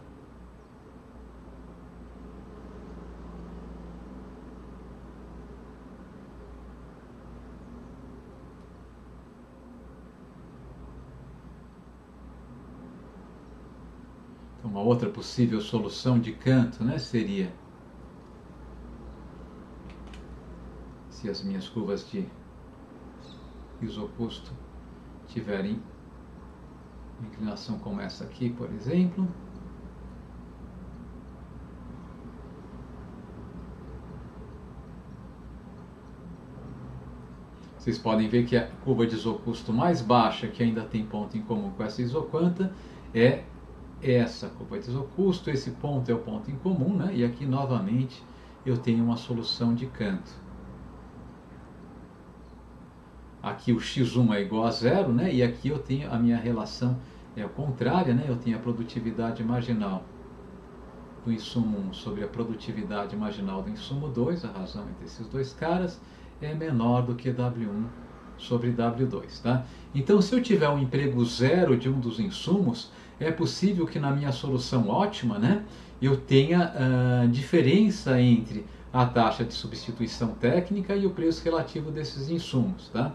[SPEAKER 1] Então, uma outra possível solução de canto, né, seria se as minhas curvas de isocusto tiverem uma inclinação como essa aqui, por exemplo. Vocês podem ver que a curva de isocusto mais baixa, que ainda tem ponto em comum com essa isoquanta, é essa curva de isocusto. Esse ponto é o ponto em comum, né? E aqui novamente eu tenho uma solução de canto. Aqui o x1 é igual a 0, né? E aqui eu tenho a minha relação contrária, né? Eu tenho a produtividade marginal do insumo 1 sobre a produtividade marginal do insumo 2, a razão entre esses dois caras é menor do que W1 sobre W2, tá? Então, se eu tiver um emprego zero de um dos insumos, é possível que na minha solução ótima, né, eu tenha diferença entre a taxa de substituição técnica e o preço relativo desses insumos, tá?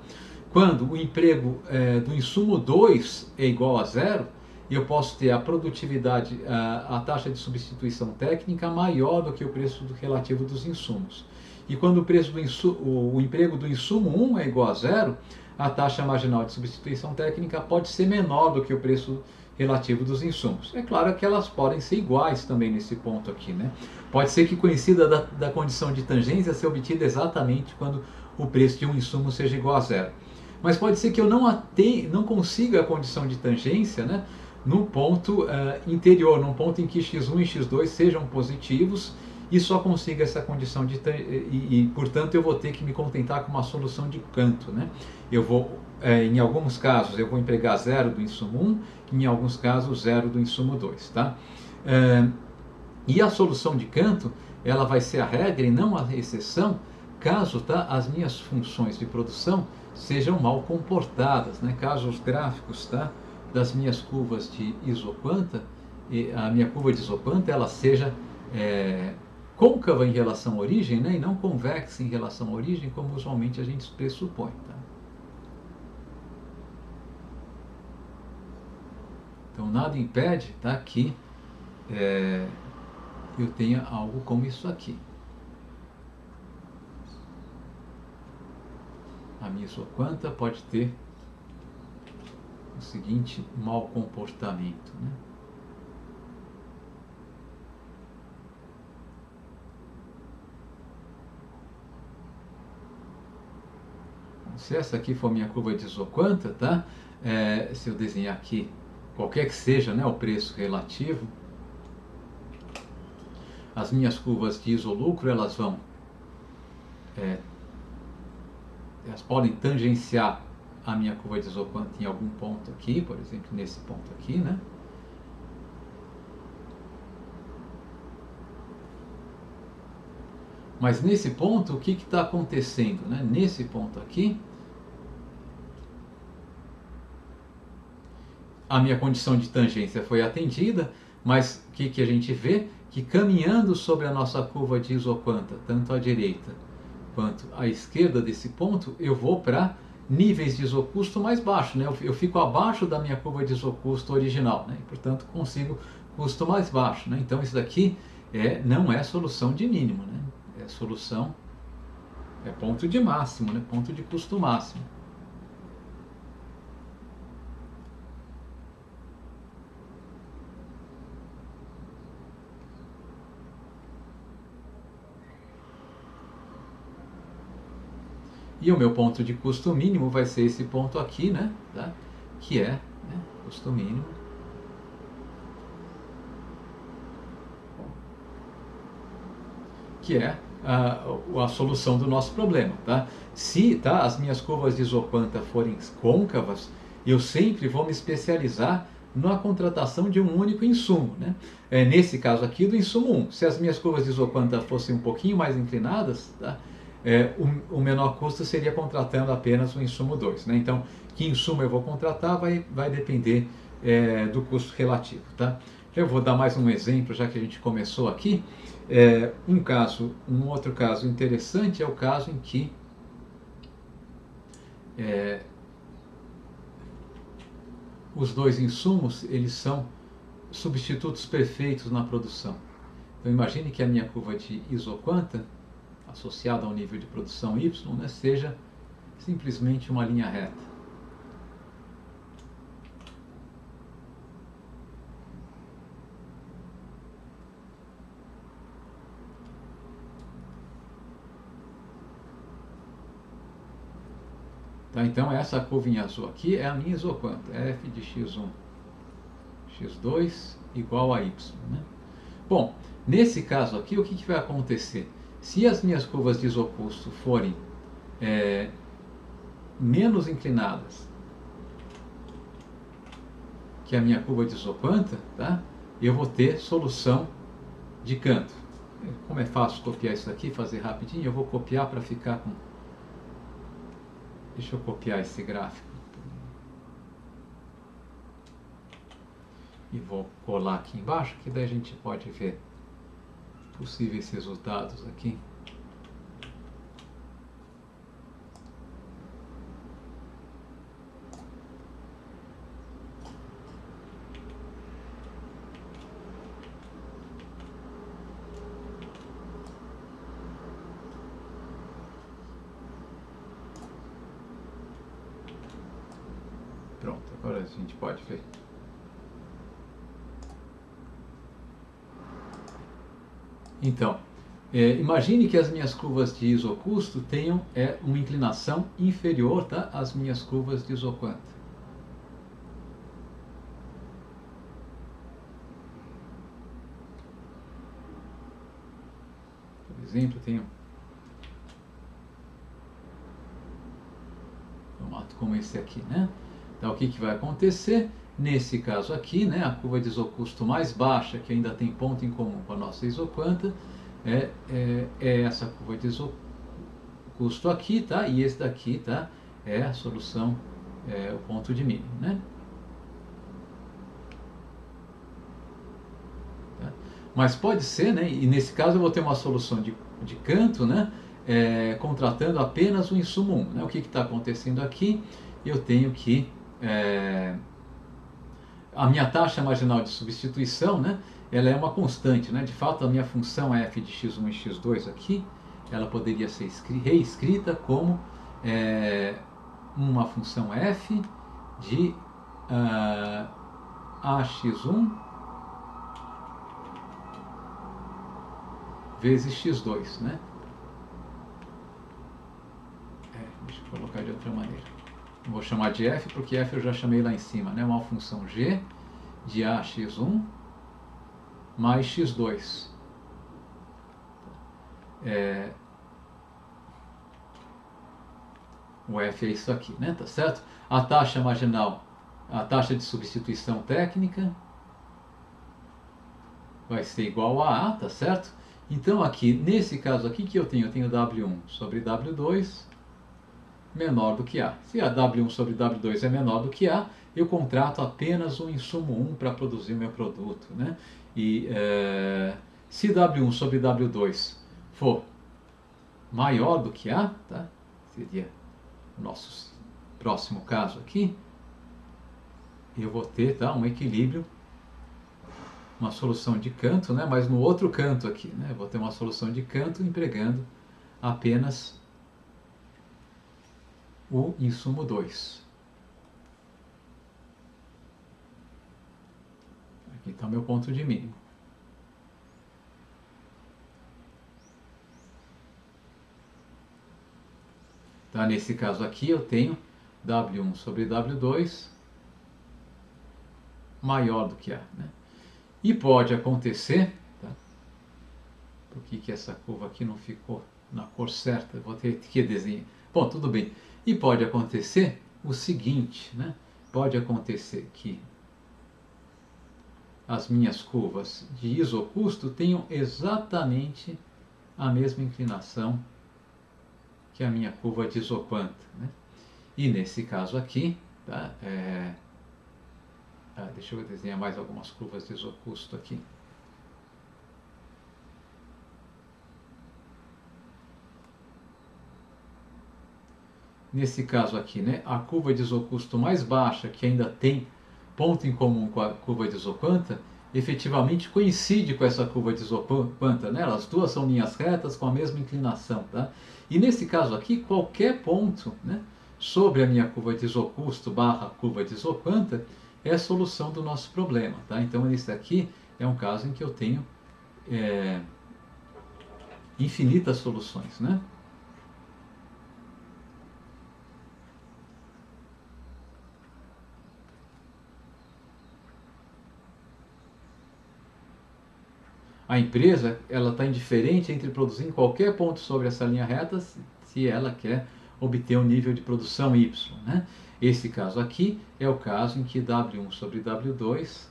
[SPEAKER 1] Quando o emprego do insumo 2 é igual a 0, eu posso ter a produtividade, a taxa de substituição técnica maior do que o preço relativo dos insumos. E quando o emprego do insumo 1 é igual a 0, a taxa marginal de substituição técnica pode ser menor do que o preço relativo dos insumos. É claro que elas podem ser iguais também nesse ponto aqui, né? Pode ser que coincida da condição de tangência ser obtida exatamente quando o preço de um insumo seja igual a 0. Mas pode ser que eu não consiga a condição de tangência, né, no ponto interior, num ponto em que x1 e x2 sejam positivos, e só consiga essa condição portanto eu vou ter que me contentar com uma solução de canto, né? Eu vou, em alguns casos eu vou empregar 0 do insumo 1, em alguns casos 0 do insumo 2, tá? E a solução de canto, ela vai ser a regra e não a exceção, caso, tá, as minhas funções de produção sejam mal comportadas, né? Caso os gráficos, tá, das minhas curvas de isoquanta, a minha curva de isoquanta ela seja côncava em relação à origem, né, e não convexa em relação à origem, como usualmente a gente pressupõe. Tá? Então nada impede, tá, que eu tenha algo como isso aqui. A minha isoquanta pode ter o seguinte mau comportamento, né? Se essa aqui for minha curva de isoquanta, tá? Se eu desenhar aqui, qualquer que seja, né, o preço relativo, as minhas curvas de isolucro, elas podem tangenciar a minha curva de isoquanta em algum ponto aqui, por exemplo, nesse ponto aqui, né? Mas nesse ponto, o que está acontecendo, né? Nesse ponto aqui, a minha condição de tangência foi atendida, mas o que a gente vê? Que caminhando sobre a nossa curva de isoquanta, tanto à direita quanto à esquerda desse ponto, eu vou para níveis de isocusto mais baixos, né? Eu fico abaixo da minha curva de isocusto original, né? E, portanto, consigo custo mais baixo, né? Então, isso daqui não é solução de mínimo, né? É solução, é ponto de máximo, né? Ponto de custo máximo. E o meu ponto de custo mínimo vai ser esse ponto aqui, né? Tá? Que é, né, custo mínimo. Que é a solução do nosso problema, tá? Se as minhas curvas de isoquanta forem côncavas, eu sempre vou me especializar na contratação de um único insumo, né? Nesse caso aqui, do insumo 1. Se as minhas curvas de isoquanta fossem um pouquinho mais inclinadas, tá? O menor custo seria contratando apenas o insumo 2, né? Então, que insumo eu vou contratar vai depender do custo relativo, tá? Eu vou dar mais um exemplo, já que a gente começou aqui. Um outro caso interessante é o caso em que os dois insumos eles são substitutos perfeitos na produção. Então imagine que a minha curva de isoquanta associada ao nível de produção y, né, seja simplesmente uma linha reta. Tá, então essa curvinha azul aqui é a minha isoquanta, f de x1, x2 igual a y. Né? Bom, nesse caso aqui, o que vai acontecer? Se as minhas curvas de isocusto forem menos inclinadas que a minha curva de isoquanta, tá? Eu vou ter solução de canto. Como é fácil copiar isso aqui, fazer rapidinho, eu vou copiar para ficar com... Deixa eu copiar esse gráfico. E vou colar aqui embaixo, que daí a gente pode ver possíveis resultados aqui. Pronto, agora a gente pode ver. Então, imagine que as minhas curvas de isocusto tenham uma inclinação inferior, tá, às minhas curvas de isoquanta. Por exemplo, tenho um formato como esse aqui, né? Então, o que vai acontecer? Nesse caso aqui, né, a curva de isocusto mais baixa, que ainda tem ponto em comum com a nossa isoquanta, é essa curva de isocusto aqui, tá? E esse daqui, tá? É a solução, o ponto de mínimo, né? Mas pode ser, né? E nesse caso eu vou ter uma solução de canto, né? Contratando apenas o insumo 1. Né? O que está acontecendo aqui? Eu tenho que... a minha taxa marginal de substituição, né? Ela é uma constante, né? De fato, a minha função f de x1 e x2 aqui, ela poderia ser reescrita como uma função f de ax1 vezes x2, né? Deixa eu colocar de outra maneira. Eu vou chamar de f porque f eu já chamei lá em cima, né? Uma função g de ax1 mais x2. O f é isso aqui, né? Tá certo? A taxa marginal, a taxa de substituição técnica vai ser igual a A, tá certo? Então aqui, nesse caso aqui que eu tenho W1 sobre W2 menor do que A. Se a W1 sobre W2 é menor do que A, eu contrato apenas o insumo 1 para produzir o meu produto, né? E se W1 sobre W2 for maior do que A, tá? Seria o nosso próximo caso aqui, eu vou ter, tá, um equilíbrio, uma solução de canto, né? Mas no outro canto aqui, né? Eu vou ter uma solução de canto empregando apenas o insumo 2. Aqui está o meu ponto de mínimo. Tá, nesse caso aqui eu tenho W1 sobre W2 maior do que A, né? E pode acontecer, tá? Por que essa curva aqui não ficou na cor certa? Eu vou ter que desenhar. Bom, tudo bem. E pode acontecer o seguinte, né? Pode acontecer que as minhas curvas de isocusto tenham exatamente a mesma inclinação que a minha curva de isoquanta, né? E nesse caso aqui, tá? Deixa eu desenhar mais algumas curvas de isocusto aqui. Nesse caso aqui, né, a curva de isocusto mais baixa, que ainda tem ponto em comum com a curva de isoquanta, efetivamente coincide com essa curva de isoquanta, né? As duas são linhas retas com a mesma inclinação, tá? E nesse caso aqui, qualquer ponto, né, sobre a minha curva de isocusto barra curva de isoquanta é a solução do nosso problema, tá? Então esse aqui é um caso em que eu tenho infinitas soluções, né? A empresa ela está indiferente entre produzir em qualquer ponto sobre essa linha reta se ela quer obter um nível de produção Y, né? Esse caso aqui é o caso em que W1 sobre W2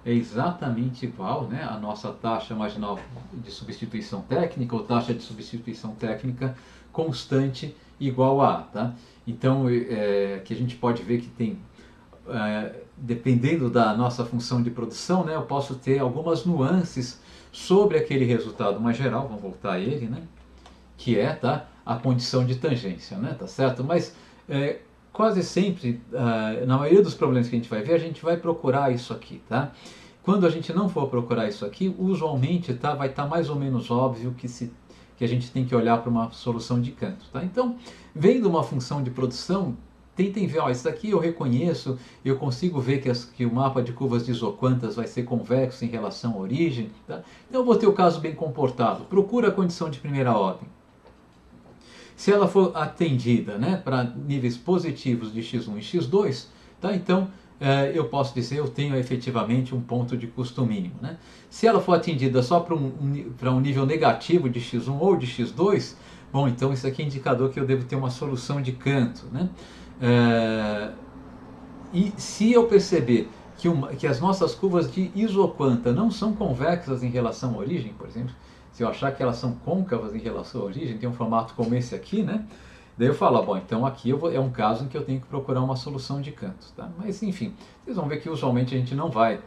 [SPEAKER 1] é exatamente igual, né, à nossa taxa marginal de substituição técnica ou taxa de substituição técnica constante igual a A, tá? Então, que a gente pode ver que tem... dependendo da nossa função de produção, né, eu posso ter algumas nuances sobre aquele resultado mais geral, vamos voltar a ele, né, que é, tá, a condição de tangência, né, tá certo? Mas quase sempre, na maioria dos problemas que a gente vai ver, a gente vai procurar isso aqui, tá? Quando a gente não for procurar isso aqui, usualmente, tá, vai estar mais ou menos óbvio que a gente tem que olhar para uma solução de canto, tá? Então, vendo uma função de produção, tentem ver, ó, isso daqui eu reconheço, eu consigo ver que o mapa de curvas de isoquantas vai ser convexo em relação à origem, tá? Então eu vou ter o caso bem comportado. Procura a condição de primeira ordem. Se ela for atendida, né, para níveis positivos de x1 e x2, tá? Então eu posso dizer eu tenho efetivamente um ponto de custo mínimo, né? Se ela for atendida só para um nível negativo de x1 ou de x2, bom, então isso aqui é indicador que eu devo ter uma solução de canto, né? E se eu perceber que as nossas curvas de isoquanta não são convexas em relação à origem, por exemplo, se eu achar que elas são côncavas em relação à origem, tem um formato como esse aqui, né? Daí eu falo, bom, então aqui é um caso em que eu tenho que procurar uma solução de canto, tá? Mas enfim, vocês vão ver que usualmente a gente não vai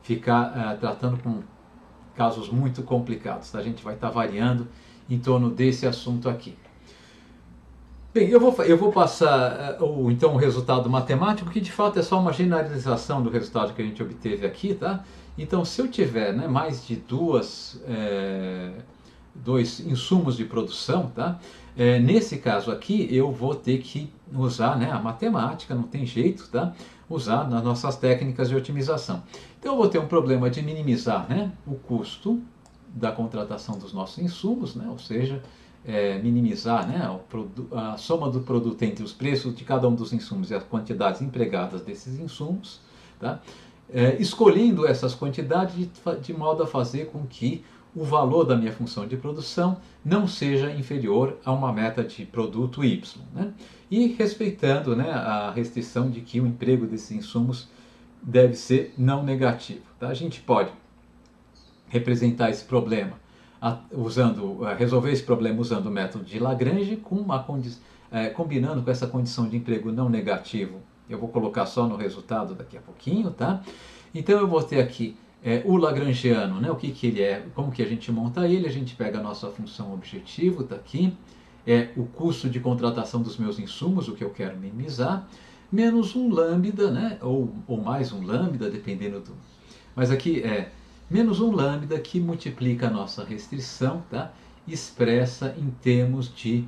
[SPEAKER 1] ficar tratando com casos muito complicados, tá? A gente vai estar variando em torno desse assunto aqui. Bem, eu vou passar então o resultado matemático, que de fato é só uma generalização do resultado que a gente obteve aqui, tá? Então, se eu tiver, né, mais de dois insumos de produção, tá? Nesse caso aqui, eu vou ter que usar, né, a matemática, não tem jeito, tá? Usar nas nossas técnicas de otimização. Então, eu vou ter um problema de minimizar, né, o custo da contratação dos nossos insumos, né? Ou seja, minimizar, né, a soma do produto entre os preços de cada um dos insumos e as quantidades empregadas desses insumos, tá? Escolhendo essas quantidades de modo a fazer com que o valor da minha função de produção não seja inferior a uma meta de produto Y, né? E respeitando, né, a restrição de que o emprego desses insumos deve ser não negativo, tá? A gente pode representar esse problema resolver esse problema usando o método de Lagrange combinando com essa condição de emprego não negativo. Eu vou colocar só no resultado daqui a pouquinho, tá? Então eu vou ter aqui o lagrangiano, né? O que ele é, como que a gente monta ele? A gente pega a nossa função objetivo, tá aqui, o custo de contratação dos meus insumos, o que eu quero minimizar, menos um lambda, né? Ou mais um lambda, dependendo do... Mas aqui menos um lambda que multiplica a nossa restrição, tá? Expressa em termos de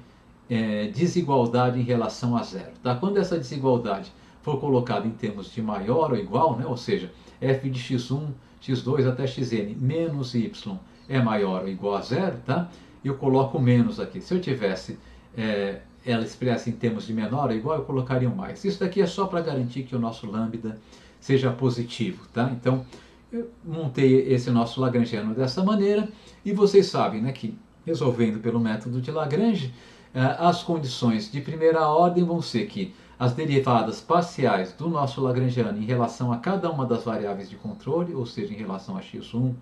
[SPEAKER 1] desigualdade em relação a zero. Tá? Quando essa desigualdade for colocada em termos de maior ou igual, né? Ou seja, f de x1, x2 até xn menos y é maior ou igual a zero, tá? Eu coloco menos aqui. Se eu tivesse ela expressa em termos de menor ou igual, eu colocaria um mais. Isso daqui é só para garantir que o nosso lambda seja positivo, tá? Então, eu montei esse nosso lagrangiano dessa maneira, e vocês sabem, né, que resolvendo pelo método de Lagrange, as condições de primeira ordem vão ser que as derivadas parciais do nosso lagrangiano em relação a cada uma das variáveis de controle, ou seja, em relação a x1,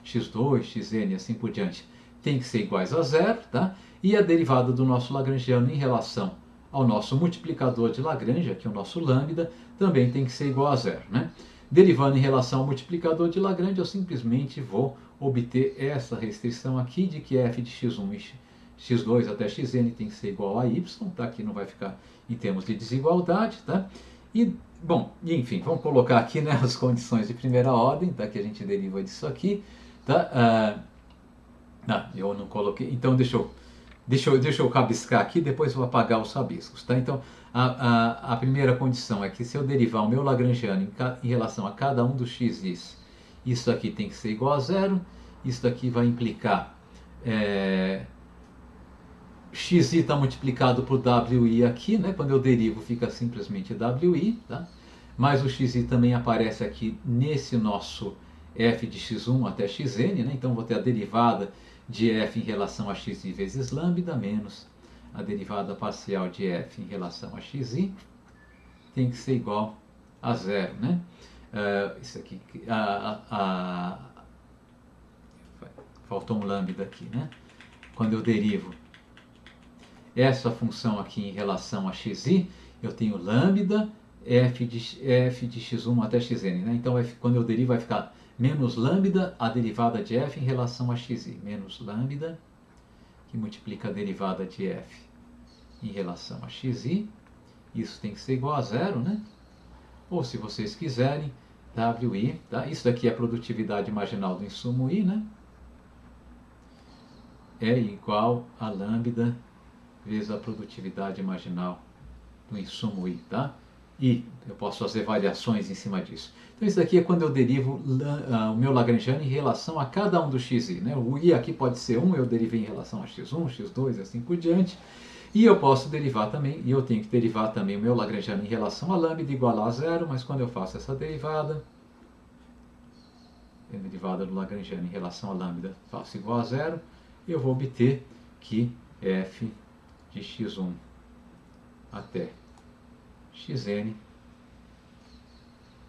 [SPEAKER 1] x2, xn e assim por diante, tem que ser iguais a zero, tá? E a derivada do nosso lagrangiano em relação ao nosso multiplicador de Lagrange, aqui o nosso lambda, também tem que ser igual a zero, né? Derivando em relação ao multiplicador de Lagrange, eu simplesmente vou obter essa restrição aqui de que f de x1 e x2 até xn tem que ser igual a y, tá? Aqui não vai ficar em termos de desigualdade, tá? E, bom, enfim, vamos colocar aqui, né, as condições de primeira ordem, tá? Que a gente deriva disso aqui, tá? Eu não coloquei, então deixa eu rabiscar aqui, depois eu vou apagar os rabiscos, tá? Então, a primeira condição é que se eu derivar o meu lagrangiano em relação a cada um dos x's, isso aqui tem que ser igual a zero, isso aqui vai implicar xi está multiplicado por wi aqui, né? Quando eu derivo fica simplesmente wi, tá? Mas o xi também aparece aqui nesse nosso f de x1 até xn, né? Então vou ter a derivada de f em relação a xi vezes lambda menos a derivada parcial de f em relação a xi tem que ser igual a zero, né? Isso aqui, faltou um lambda aqui, né? Quando eu derivo essa função aqui em relação a xi, eu tenho lambda f de x1 até xn, né? Então quando eu derivo vai ficar menos lambda a derivada de f em relação a xi, menos lambda que multiplica a derivada de f em relação a xi, isso tem que ser igual a zero, né? Ou se vocês quiserem, wi, tá? Isso daqui é a produtividade marginal do insumo i, né? É igual a lambda vezes a produtividade marginal do insumo i, tá? E eu posso fazer variações em cima disso. Então isso daqui é quando eu derivo o meu lagrangiano em relação a cada um dos xi, né? O i aqui pode ser 1, eu derivei em relação a x1, x2 e assim por diante. E eu posso derivar também, e eu tenho que derivar também o meu lagrangiano em relação a lambda igual a zero, mas quando eu faço essa derivada, a derivada do lagrangiano em relação a lambda faço igual a zero, eu vou obter que f de x1 até xn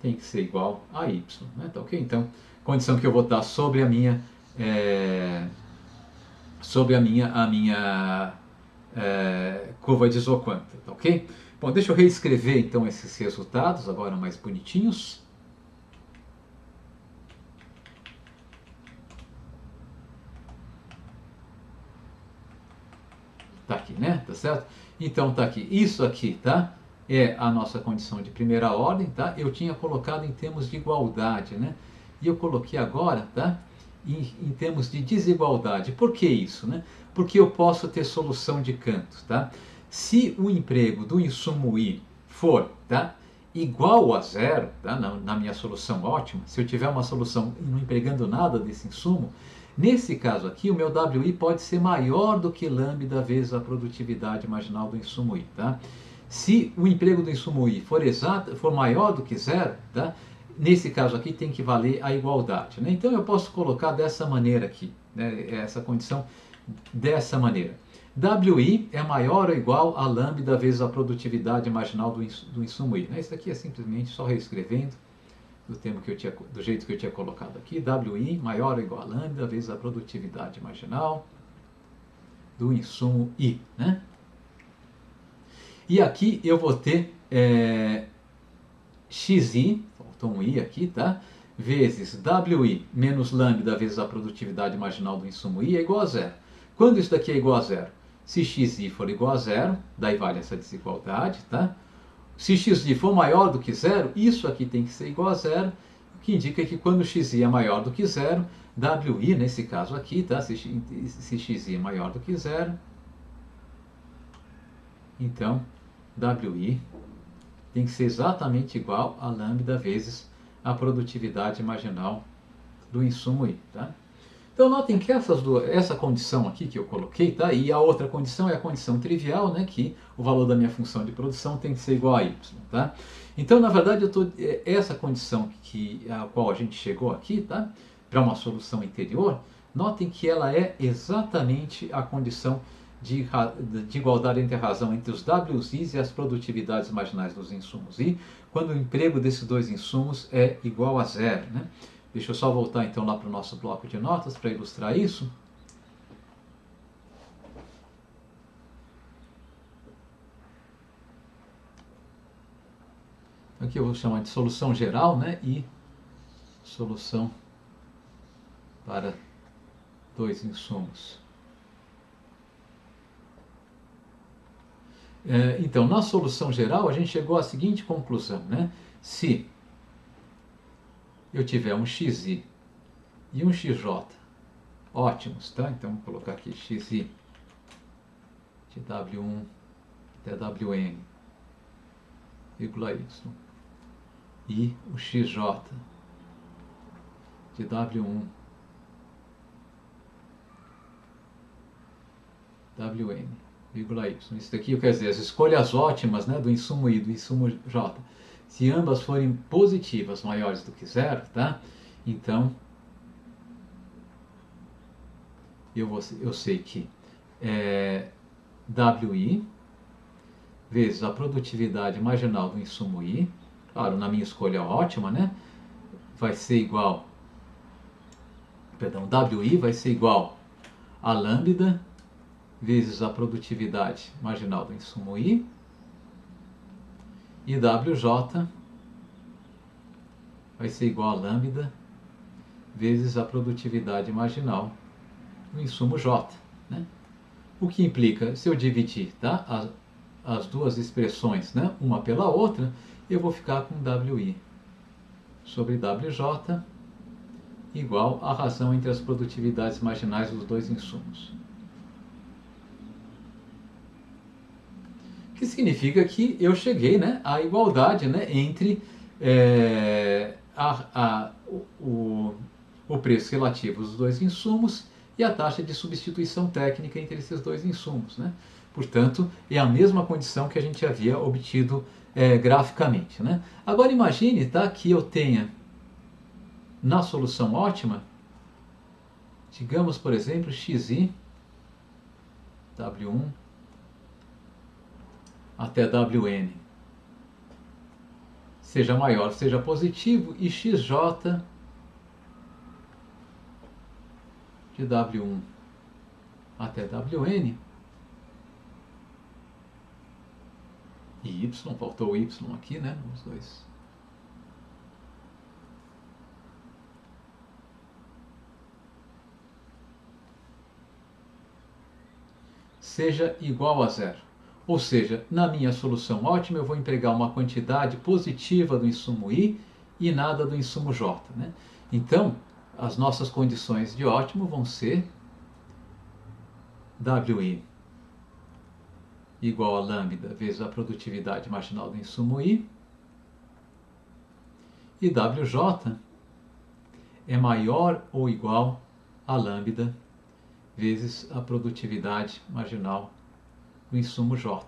[SPEAKER 1] tem que ser igual a y, né? Tá ok? Então, condição que eu vou botar sobre a minha curva de isoquanta, tá ok? Bom, deixa eu reescrever então esses resultados agora mais bonitinhos. né? Tá certo? Então tá aqui, isso aqui, tá? É a nossa condição de primeira ordem, tá? Eu tinha colocado em termos de igualdade, né? E eu coloquei agora, tá? Em termos de desigualdade. Por que isso, né? Porque eu posso ter solução de cantos, tá? Se o emprego do insumo I for, tá? Igual a zero, tá? Na minha solução ótima, se eu tiver uma solução não empregando nada desse insumo, nesse caso aqui, o meu WI pode ser maior do que lambda vezes a produtividade marginal do insumo I, tá? Se o emprego do insumo I for maior do que zero, tá? Nesse caso aqui tem que valer a igualdade, né? Então eu posso colocar dessa maneira aqui, né? Essa condição dessa maneira. WI é maior ou igual a lambda vezes a produtividade marginal do insumo I. Isso aqui é simplesmente só reescrevendo do jeito que eu tinha colocado aqui. WI maior ou igual a lambda vezes a produtividade marginal do insumo I, né? E aqui eu vou ter XI, faltou um I aqui, tá? Vezes WI menos lambda vezes a produtividade marginal do insumo I é igual a zero. Quando isso daqui é igual a zero? Se XI for igual a zero, daí vale essa desigualdade, tá? Se XI for maior do que zero, isso aqui tem que ser igual a zero, o que indica que quando XI é maior do que zero, WI, nesse caso aqui, tá? Se XI é maior do que zero, então WI tem que ser exatamente igual a lambda vezes a produtividade marginal do insumo I, tá? Então notem que essa condição aqui que eu coloquei, tá? E a outra condição é a condição trivial, né? Que o valor da minha função de produção tem que ser igual a y, tá? Então na verdade essa condição a qual a gente chegou aqui, tá? Para uma solução interior, notem que ela é exatamente a condição de igualdade entre a razão entre os WIs e as produtividades marginais dos insumos I, quando o emprego desses dois insumos é igual a zero, né? Deixa eu só voltar então lá para o nosso bloco de notas para ilustrar isso. Aqui eu vou chamar de solução geral, né? E solução para dois insumos. Então, na solução geral, a gente chegou à seguinte conclusão, né? Se eu tiver um XI e um XJ ótimos, tá? Então, vou colocar aqui XI de W1 até WN, vírgula Y, e o XJ de W1 WN, vírgula Y. Isso daqui quer dizer as escolhas ótimas, né, do insumo I e do insumo J. Se ambas forem positivas, maiores do que zero, tá? Então eu sei que WI vezes a produtividade marginal do insumo I, claro, na minha escolha ótima, né, vai ser igual, WI vai ser igual a lambda vezes a produtividade marginal do insumo I, e WJ vai ser igual a lambda vezes a produtividade marginal do insumo J, né? O que implica, se eu dividir, tá, as duas expressões, né, uma pela outra, eu vou ficar com WI sobre WJ igual à razão entre as produtividades marginais dos dois insumos. Que significa que eu cheguei, né, à igualdade, né, entre o preço relativo dos dois insumos e a taxa de substituição técnica entre esses dois insumos, né? Portanto, é a mesma condição que a gente havia obtido graficamente, né? Agora imagine, tá, que eu tenha na solução ótima, digamos, por exemplo, XI W1 até WN seja maior, seja positivo, e XJ de W1 até WN e Y, faltou o Y aqui, né, os dois. seja igual a zero. Ou seja, na minha solução ótima eu vou empregar uma quantidade positiva do insumo I e nada do insumo J, né? Então, as nossas condições de ótimo vão ser WI igual a lambda vezes a produtividade marginal do insumo I, e WJ é maior ou igual a lambda vezes a produtividade marginal do insumo J.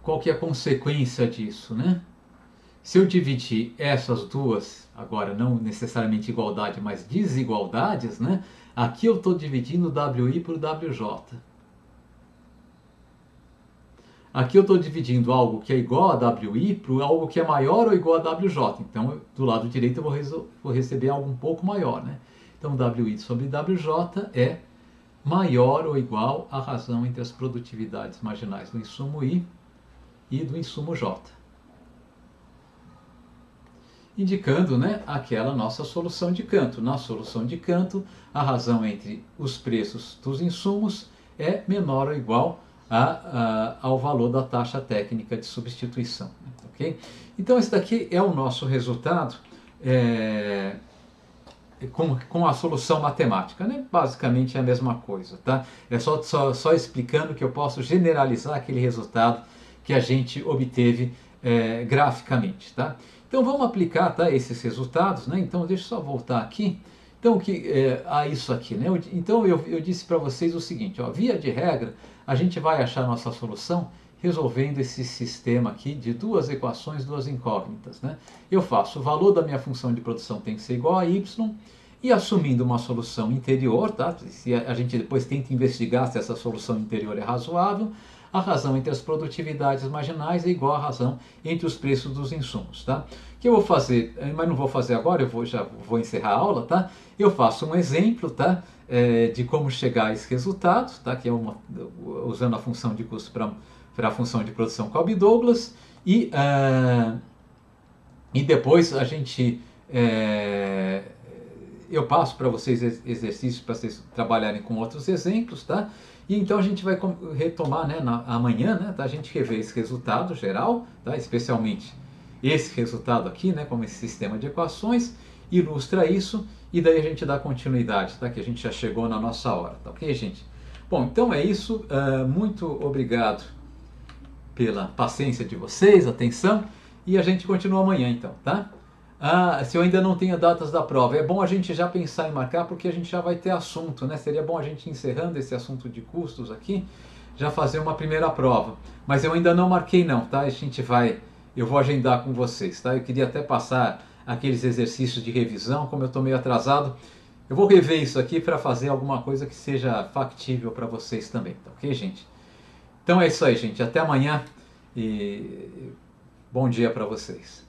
[SPEAKER 1] Qual que é a consequência disso, né? Se eu dividir essas duas, agora não necessariamente igualdade, mas desigualdades, né? Aqui eu estou dividindo WI por WJ. Aqui eu estou dividindo algo que é igual a WI por algo que é maior ou igual a WJ. Então, do lado direito eu vou receber algo um pouco maior, né? Então, WI sobre WJ é maior ou igual à razão entre as produtividades marginais do insumo I e do insumo J. Indicando, né, aquela nossa solução de Cantor. Na solução de Cantor, a razão entre os preços dos insumos é menor ou igual ao valor da taxa técnica de substituição. Okay? Então, esse daqui é o nosso resultado com a solução matemática, né? Basicamente é a mesma coisa. Tá? É só explicando que eu posso generalizar aquele resultado que a gente obteve graficamente. Tá? Então vamos aplicar, tá, esses resultados, né? Então deixa eu só voltar aqui. Então a isso aqui, né? Então eu disse para vocês o seguinte, ó, via de regra, a gente vai achar a nossa solução resolvendo esse sistema aqui de duas equações, duas incógnitas, né? Eu faço o valor da minha função de produção tem que ser igual a y, e assumindo uma solução interior, tá? Se a gente depois tenta investigar se essa solução interior é razoável, a razão entre as produtividades marginais é igual à razão entre os preços dos insumos, tá? O que eu vou fazer, mas não vou fazer agora, já vou encerrar a aula, tá? Eu faço um exemplo, tá? De como chegar a esse resultado, tá? Que é usando a função de custo para a função de produção Kolbe-Douglas, e depois a gente eu passo para vocês exercícios para vocês trabalharem com outros exemplos, tá? E então a gente vai retomar, né, amanhã, né, tá? A gente rever esse resultado geral, tá? Especialmente esse resultado aqui, né, como esse sistema de equações, ilustra isso, e daí a gente dá continuidade, tá? Que a gente já chegou na nossa hora, tá ok, gente? Bom, então é isso, muito obrigado pela paciência de vocês, atenção, e a gente continua amanhã então, tá? Se eu ainda não tenho datas da prova, é bom a gente já pensar em marcar, porque a gente já vai ter assunto, né? Seria bom a gente, encerrando esse assunto de custos aqui, já fazer uma primeira prova. Mas eu ainda não marquei não, tá? Eu vou agendar com vocês, tá? Eu queria até passar aqueles exercícios de revisão, como eu estou meio atrasado, eu vou rever isso aqui para fazer alguma coisa que seja factível para vocês também, tá ok, gente? Então é isso aí, gente. Até amanhã e bom dia para vocês.